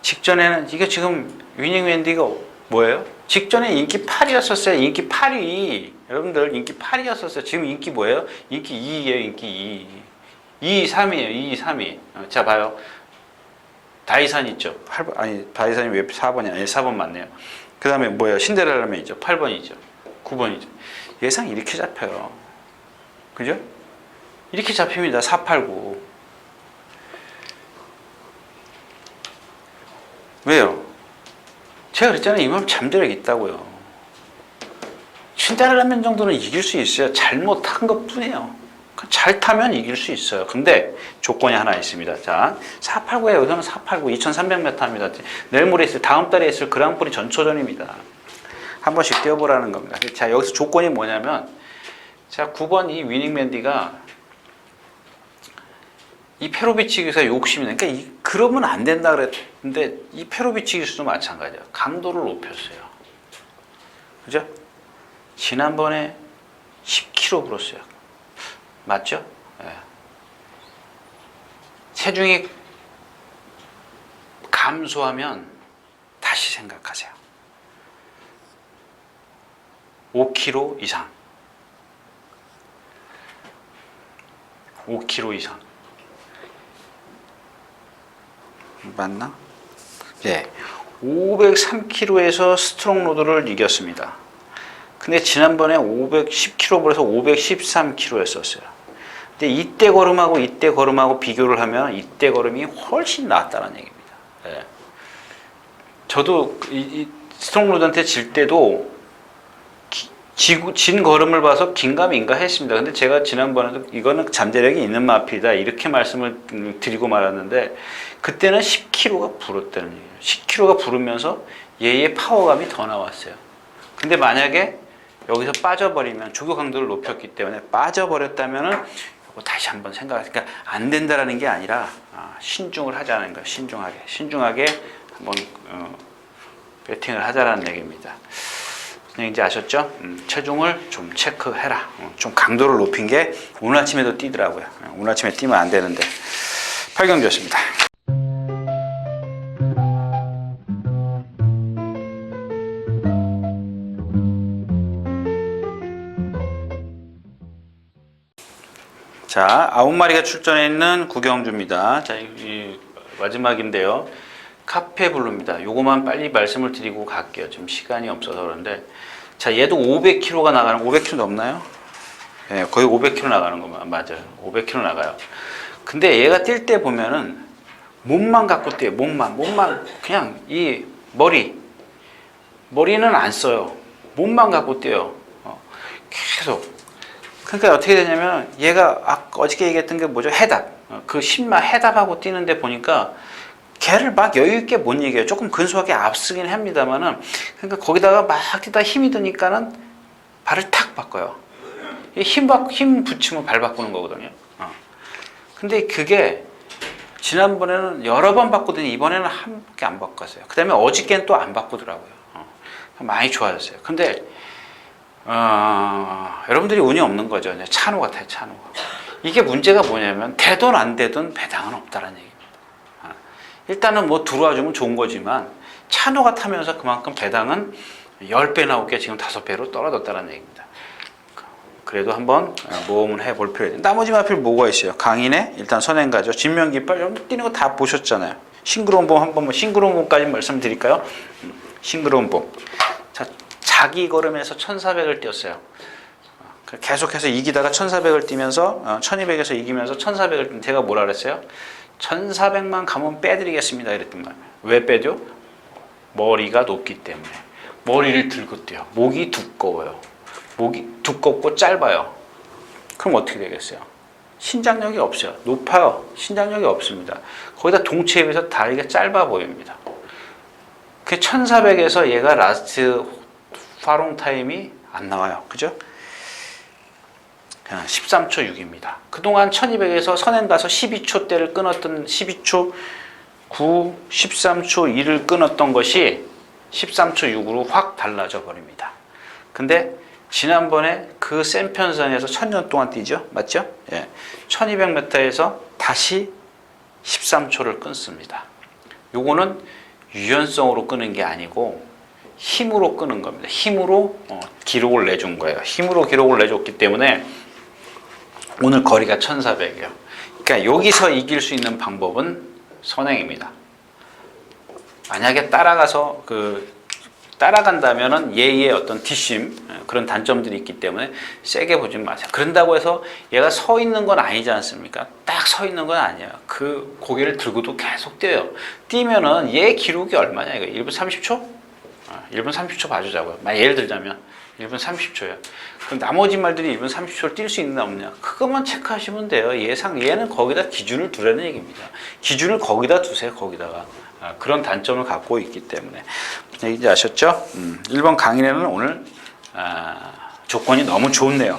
직전에는 이게 지금 위닝 웬디가 뭐예요? 직전에 인기 8위였었어요. 인기 8위. 여러분들 인기 8위였었어요. 지금 인기 뭐예요? 인기 2위예요. 인기 2위. 2위, 3위예요. 2위, 3위. 자 봐요. 다이산 있죠. 8번, 아니 다이산이 왜 4번이 아니 4번 맞네요. 그 다음에 뭐예요? 신데렐라맨 있죠. 8번이죠. 9번이죠. 예상 이렇게 잡혀요. 그죠? 이렇게 잡힙니다. 4, 8, 9. 왜요? 제가 그랬잖아요. 이만 잠재력이 있다고요. 신데렐라맨 정도는 이길 수 있어요. 잘못한 것 뿐이에요. 잘 타면 이길 수 있어요. 근데 조건이 하나 있습니다. 자, 489에 여기서는 489 2300m 합니다. 내일 모레 있을 다음 달에 있을 그랑프리 전초전입니다. 한 번씩 뛰어보라는 겁니다. 자, 여기서 조건이 뭐냐면 자, 9번 이 위닝맨디가 이 페로비치 기수가 욕심이 나니까 그러면 안 된다 그랬는데 이 페로비치 기수도 마찬가지예요. 강도를 높였어요. 그죠? 지난번에 10kg 불었어요. 맞죠? 네. 체중이 감소하면 다시 생각하세요. 5kg 이상. 5kg 이상. 맞나? 네. 503kg에서 스트롱 로드를 이겼습니다. 근데 지난번에 510kg에서 513kg였었어요. 근데 이때 걸음하고 비교를 하면 이때 걸음이 훨씬 낫다는 얘기입니다. 네. 저도 이 스트롱 로드한테 질 때도 진 걸음을 봐서 긴가민가 했습니다. 근데 제가 지난번에도 이거는 잠재력이 있는 마필이다 이렇게 말씀을 드리고 말았는데 그때는 10kg가 불었다는 얘기예요. 10kg가 부르면서 얘의 파워감이 더 나왔어요. 근데 만약에 여기서 빠져버리면 조교 강도를 높였기 때문에 빠져버렸다면은 이거 다시 한번 생각하니까 안 된다라는 게 아니라 신중을 하자는 거예요. 신중하게 한번 배팅을 하자라는 얘기입니다. 이제 아셨죠? 체중을 좀 체크해라. 좀 강도를 높인 게 오늘 아침에도 뛰더라고요. 오늘 아침에 뛰면 안 되는데. 8경주였습니다. 자, 9마리가 출전해 있는 구경주입니다. 자, 이 마지막인데요. 카페블루입니다. 요거만 빨리 말씀을 드리고 갈게요. 좀 시간이 없어서 그런데. 자, 얘도 500kg가 나가는, 500kg 넘나요? 네, 거의 500kg 나가는 거 맞아요. 500kg 나가요. 근데 얘가 뛸 때 보면은 몸만 갖고 뛰어요. 몸만. 그냥 이 머리는 안 써요. 몸만 갖고 뛰어요. 계속. 그러니까 어떻게 되냐면 얘가 어저께 얘기했던 게 뭐죠? 해답. 그 신마 해답하고 뛰는데 보니까 걔를 막 여유있게 못 이겨요. 조금 근소하게 앞서긴 합니다만은 그러니까 거기다가 막 뛰다 힘이 드니까는 발을 탁 바꿔요. 힘 붙이면 발 바꾸는 거거든요. 근데 그게 지난번에는 여러 번 바꾸더니 이번에는 한 번밖에 안 바꿨어요. 그 다음에 어저께는 또 안 바꾸더라고요. 많이 좋아졌어요. 근데 여러분들이 운이 없는 거죠. 찬호 같아요. 찬호가. 이게 문제가 뭐냐면 되든 안 되든 배당은 없다는 얘기입니다. 일단은 뭐 들어와주면 좋은 거지만 찬호가 타면서 그만큼 배당은 10배 나오게 지금 5배로 떨어졌다는 얘기입니다. 그래도 한번 모험을 해볼 필요가 있어요. 나머지 마필 뭐가 있어요? 강인의 일단 선행가죠. 진명깃발 여러분 뛰는 거 다 보셨잖아요. 싱그러운 봄 한번 싱그러운 봄까지 말씀드릴까요? 싱그러운 봄. 자, 자기 걸음에서 1400을 뛰었어요. 계속해서 이기다가 1400을 뛰면서 1200에서 이기면서 1400을 뛰면 제가 뭐라 그랬어요? 1400만 가면 빼드리겠습니다 이랬단 말이에요. 왜 빼죠? 머리가 높기 때문에. 머리를 들고 뛰어요. 목이 두꺼워요. 목이 두껍고 짧아요. 그럼 어떻게 되겠어요? 신장력이 없어요. 높아요. 신장력이 없습니다. 거기다 동체에 비해서 다리가 짧아 보입니다. 그 1400에서 얘가 라스트 파롱 타임이 안 나와요. 그죠? 13초 6입니다. 그동안 1200에서 선행 가서 12초대를 끊었던 12초 9, 13초 2를 끊었던 것이 13초 6으로 확 달라져 버립니다. 근데 지난번에 그 센 편선에서 1000년 동안 뛰죠? 맞죠? 예. 1200m에서 다시 13초를 끊습니다. 요거는 유연성으로 끄는 게 아니고 힘으로 끄는 겁니다. 힘으로 기록을 내준 거예요. 힘으로 기록을 내줬기 때문에 오늘 거리가 1400이에요. 그러니까 여기서 이길 수 있는 방법은 선행입니다. 만약에 따라간다면은 얘의 어떤 뒷심 그런 단점들이 있기 때문에 세게 보지 마세요. 그런다고 해서 얘가 서 있는 건 아니지 않습니까? 딱 서 있는 건 아니에요. 그 고개를 들고도 계속 뛰어요. 뛰면은 얘 기록이 얼마냐 이거 1분 30초? 1분 30초 봐주자고요. 예를 들자면 1분 30초예요. 그럼 나머지 말들이 1분 30초를 뛸 수 있나 없냐? 그것만 체크하시면 돼요. 얘는 거기다 기준을 두라는 얘기입니다. 기준을 거기다 두세요. 거기다가. 그런 단점을 갖고 있기 때문에. 이제 아셨죠? 1번 강인에는 오늘 조건이 너무 좋네요.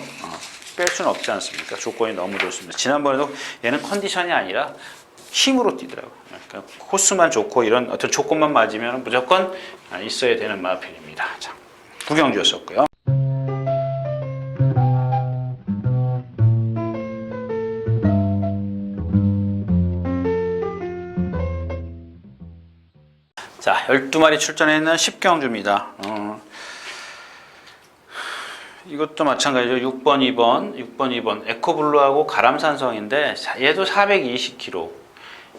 뺄 수는 없지 않습니까? 조건이 너무 좋습니다. 지난번에도 얘는 컨디션이 아니라 힘으로 뛰더라고요. 그러니까 코스만 좋고 이런 어떤 조건만 맞으면 무조건 있어야 되는 마필입니다. 자, 구경주였었고요. 자, 12마리 출전해 있는 10경주입니다. 이것도 마찬가지죠. 6번, 2번. 에코블루하고 가람산성인데, 얘도 420kg.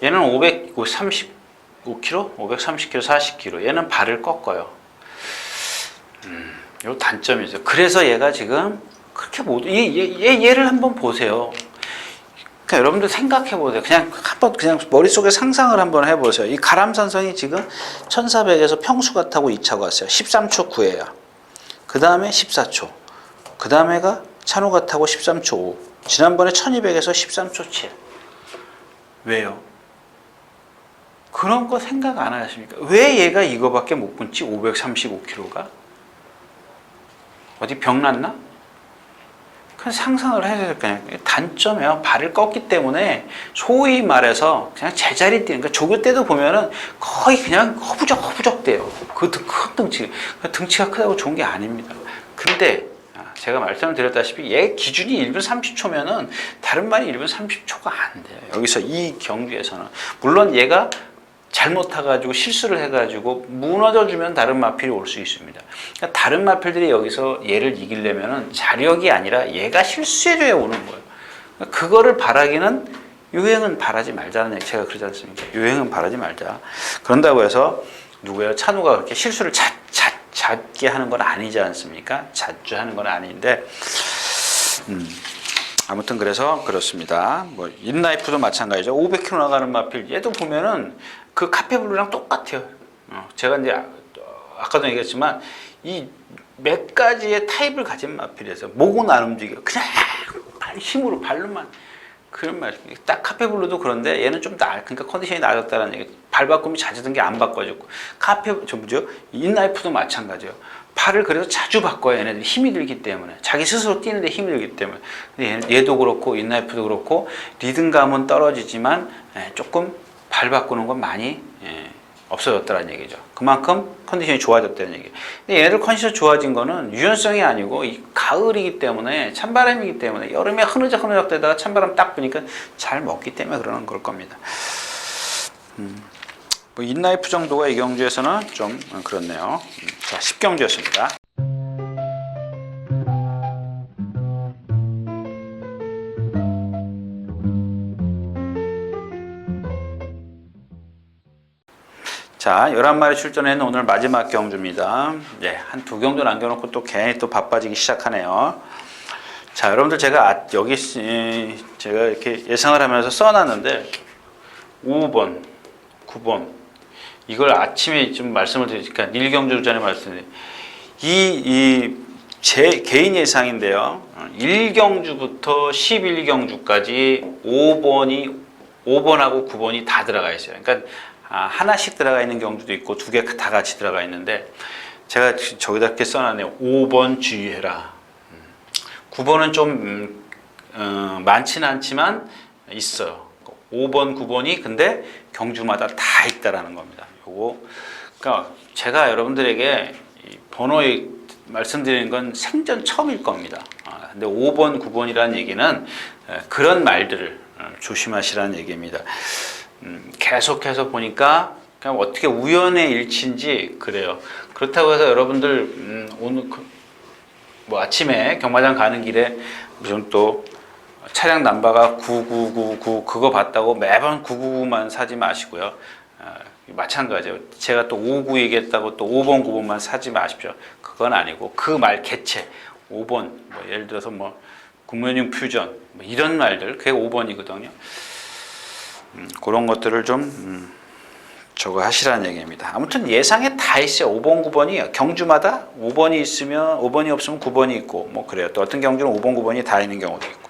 얘는 535kg? 530kg, 40kg. 얘는 발을 꺾어요. 요 단점이 있어요. 그래서 얘가 지금 그렇게 얘를 한번 보세요. 그러니까 여러분들 생각해 보세요. 그냥 머릿속에 상상을 한번 해보세요. 이 가람산성이 지금 1400에서 평수 같다고 2차 갔어요. 13초 9예요. 그 다음에 14초. 그 다음에가 찬호가 타고 13초 5. 지난번에 1200에서 13초 7. 왜요? 그런 거 생각 안 하십니까? 왜 얘가 이거밖에 못 끊지? 535km가? 어디 병 났나? 그냥 상상을 해야 될 거 아니에요. 단점이요. 발을 꺾기 때문에 소위 말해서 그냥 제자리 뛰는, 그러니까 조교 때도 보면은 거의 그냥 허부적 돼요. 그 큰 등치. 등치가 크다고 좋은 게 아닙니다. 근데 제가 말씀을 드렸다시피 얘 기준이 1분 30초면은 다른 말이 1분 30초가 안 돼요. 여기서 이 경주에서는. 물론 얘가 잘못 타가지고 실수를 해가지고 무너져주면 다른 마필이 올 수 있습니다. 그러니까 다른 마필들이 여기서 얘를 이기려면은 자력이 아니라 얘가 실수해줘야 오는 거예요. 그러니까 그거를 바라기는 유행은 바라지 말자는 얘기 제가 그러지 않습니까? 유행은 바라지 말자. 그런다고 해서 누구예요? 찬우가 그렇게 실수를 잦게 하는 건 아니지 않습니까? 자주 하는 건 아닌데 아무튼 그래서 그렇습니다. 뭐 인라이프도 마찬가지죠. 500km 나가는 마필 얘도 보면은 그 카페블루랑 똑같아요. 제가 이제 아까도 얘기했지만 이 몇 가지의 타입을 가진 마필에서 목은 안 움직여. 그냥 힘으로 발로만 그런 말. 딱 카페블루도 그런데 얘는 좀 그러니까 컨디션이 나아졌다는 얘기. 발 바꿈이 잦아든 게 안 바꿔졌고 뭐죠? 인라이프도 마찬가지예요. 팔을 그래서 자주 바꿔야 얘네들이 힘이 들기 때문에 자기 스스로 뛰는데 힘이 들기 때문에 근데 얘도 그렇고 인라이프도 그렇고 리듬감은 떨어지지만 조금 발 바꾸는 건 많이 없어졌다는 얘기죠. 그만큼 컨디션이 좋아졌다는 얘기예요. 근데 얘네들 컨디션 좋아진 거는 유연성이 아니고 이 가을이기 때문에 찬바람이기 때문에 여름에 흐느적 대다가 찬바람 딱 부니까 잘 먹기 때문에 그러는 걸 겁니다. 뭐 인라이프 정도가 이 경주에서는 좀 그렇네요. 자, 10경주였습니다. 자, 11마리 출전에는 오늘 마지막 경주입니다. 네, 한 2경주 남겨놓고 또 괜히 또 바빠지기 시작하네요. 자, 여러분들 제가 여기 제가 이렇게 예상을 하면서 써놨는데 5번, 9번 이걸 아침에 좀 말씀을 드리니까 일경주 전에 말씀드린 제 개인 예상인데요. 1경주부터 11경주까지 5번하고 9번이 다 들어가 있어요. 그러니까 하나씩 들어가 있는 경주도 있고 2개 다 같이 들어가 있는데 제가 저기다 이렇게 써놨네요. 5번 주의해라. 9번은 좀 많지는 않지만 있어요. 5번, 9번이 근데 경주마다 다 있다라는 겁니다. 요거 그러니까 제가 여러분들에게 번호 말씀드리는 건 생전 처음일 겁니다. 근데 5번, 9번이라는 얘기는 그런 말들을 조심하시라는 얘기입니다. 계속해서 보니까 그냥 어떻게 우연의 일치인지 그래요. 그렇다고 해서 여러분들 오늘 뭐 아침에 경마장 가는 길에 무슨 또 차량 넘버가 9999 그거 봤다고 매번 999만 사지 마시고요. 마찬가지예요. 제가 또 59 얘기했다고 또 5번 9번만 사지 마십시오. 그건 아니고 그 말 개체 5번 뭐 예를 들어서 뭐 국면용 퓨전 뭐 이런 말들 그게 5번이거든요. 그런 것들을 좀 저거 하시라는 얘기입니다. 아무튼 예상에 다 있어요. 5번, 9번이 경주마다 5번이 있으면 5번이 없으면 9번이 있고 뭐 그래요. 또 어떤 경주는 5번, 9번이 다 있는 경우도 있고.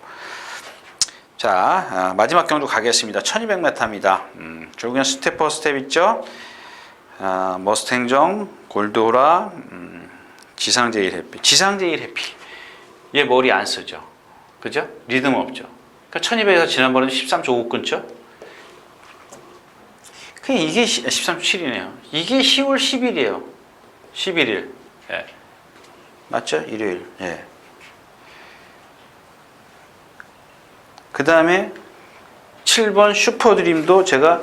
자, 마지막 경주 가겠습니다. 1200m입니다. 조그냥 스텝4 스텝 있죠? 머스탱정, 골드호라, 지상제일 해피. 지상제일 해피. 얘 머리 안 쓰죠. 그죠? 리듬 없죠. 그러니까 1200에서 지난번에도 13초 5 끊죠? 그냥 이게 13초 7이네요. 이게 10월 10일이에요. 11일. 예. 맞죠? 일요일. 예. 그 다음에 7번 슈퍼드림도 제가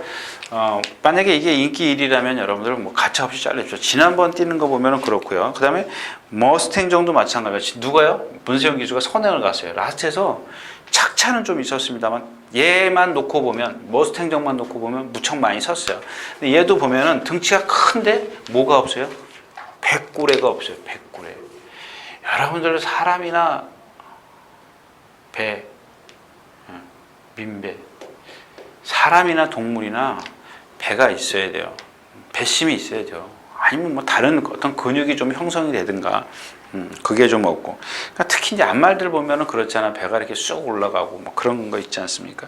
만약에 이게 인기 1위라면 여러분들 뭐 가차없이 잘려주죠. 지난번 뛰는 거 보면 그렇고요. 그 다음에 머스탱 정도 마찬가지죠. 누가요? 문세영 기수가 선행을 갔어요. 라스트에서 착차는 좀 있었습니다만 얘만 놓고 보면 머스탱정만 놓고 보면 무척 많이 섰어요. 근데 얘도 보면은 등치가 큰데 뭐가 없어요? 백구레가 없어요. 백구레. 여러분들 사람이나 배 민배 사람이나 동물이나 배가 있어야 돼요. 배심이 있어야 돼요. 아니면 뭐 다른 어떤 근육이 좀 형성이 되든가 그게 좀 없고. 그러니까 특히 이제 안말들 보면은 그렇잖아. 배가 이렇게 쑥 올라가고 뭐 그런 거 있지 않습니까?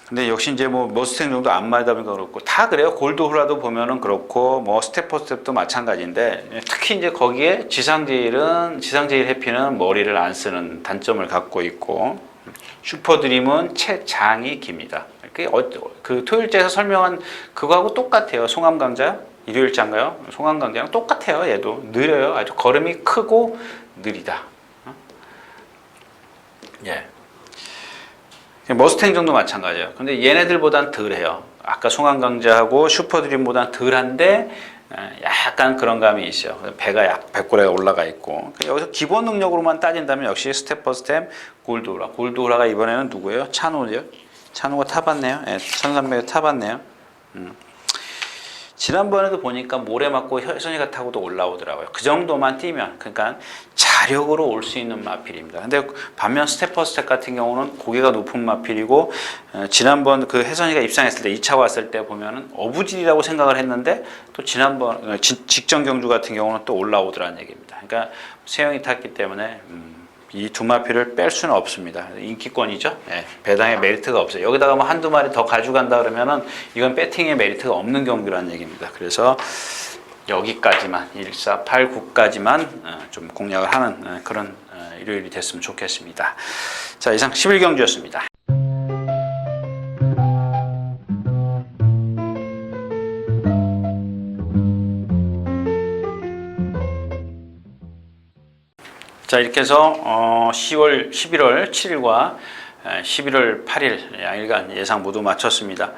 근데 역시 이제 뭐 머스탱 정도 안말다 보니까 그렇고 다 그래요. 골드후라도 보면은 그렇고 뭐 스텝도 마찬가지인데 특히 이제 거기에 지상제일 해피는 머리를 안 쓰는 단점을 갖고 있고 슈퍼드림은 체장이 깁니다. 그 토요일자에서 설명한 그거하고 똑같아요. 송암강자 일요일자인가요? 송암강자랑 똑같아요. 얘도 느려요. 아주 걸음이 크고 느리다. 예. 머스탱 정도 마찬가지예요. 근데 얘네들보단 덜해요. 아까 송암강자하고 슈퍼드림보단 덜한데 약간 그런 감이 있어요. 배가 배꼽에 올라가 있고. 여기서 기본 능력으로만 따진다면 역시 스텝 골드후라가 이번에는 누구예요? 찬호죠. 찬호가 타봤네요. 예, 1300 타봤네요. 지난번에도 보니까 모래 맞고 혜선이가 타고도 올라오더라고요. 그 정도만 뛰면, 그러니까 자력으로 올 수 있는 마필입니다. 근데 반면 스텝 같은 경우는 고개가 높은 마필이고, 지난번 그 혜선이가 입상했을 때 2차 왔을 때 보면은 어부질이라고 생각을 했는데 또 지난번 직전 경주 같은 경우는 또 올라오더라는 얘기입니다. 그러니까 세영이 탔기 때문에 이 두 마필을 뺄 수는 없습니다. 인기권이죠. 예, 배당의 메리트가 없어요. 여기다가 뭐 한두 마리 더 가져간다 그러면은 이건 배팅의 메리트가 없는 경기라는 얘기입니다. 그래서 여기까지만 1, 4, 8, 9까지만 좀 공략을 하는 그런 일요일이 됐으면 좋겠습니다. 자, 이상 11경주였습니다. 자, 이렇게 해서 11월 7일과 11월 8일 양일간 예상 모두 마쳤습니다.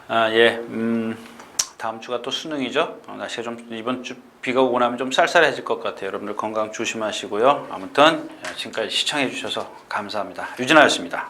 다음 주가 또 수능이죠. 날씨가 좀 이번 주 비가 오고 나면 좀 쌀쌀해질 것 같아요. 여러분들 건강 조심하시고요. 아무튼 지금까지 시청해 주셔서 감사합니다. 유진아였습니다.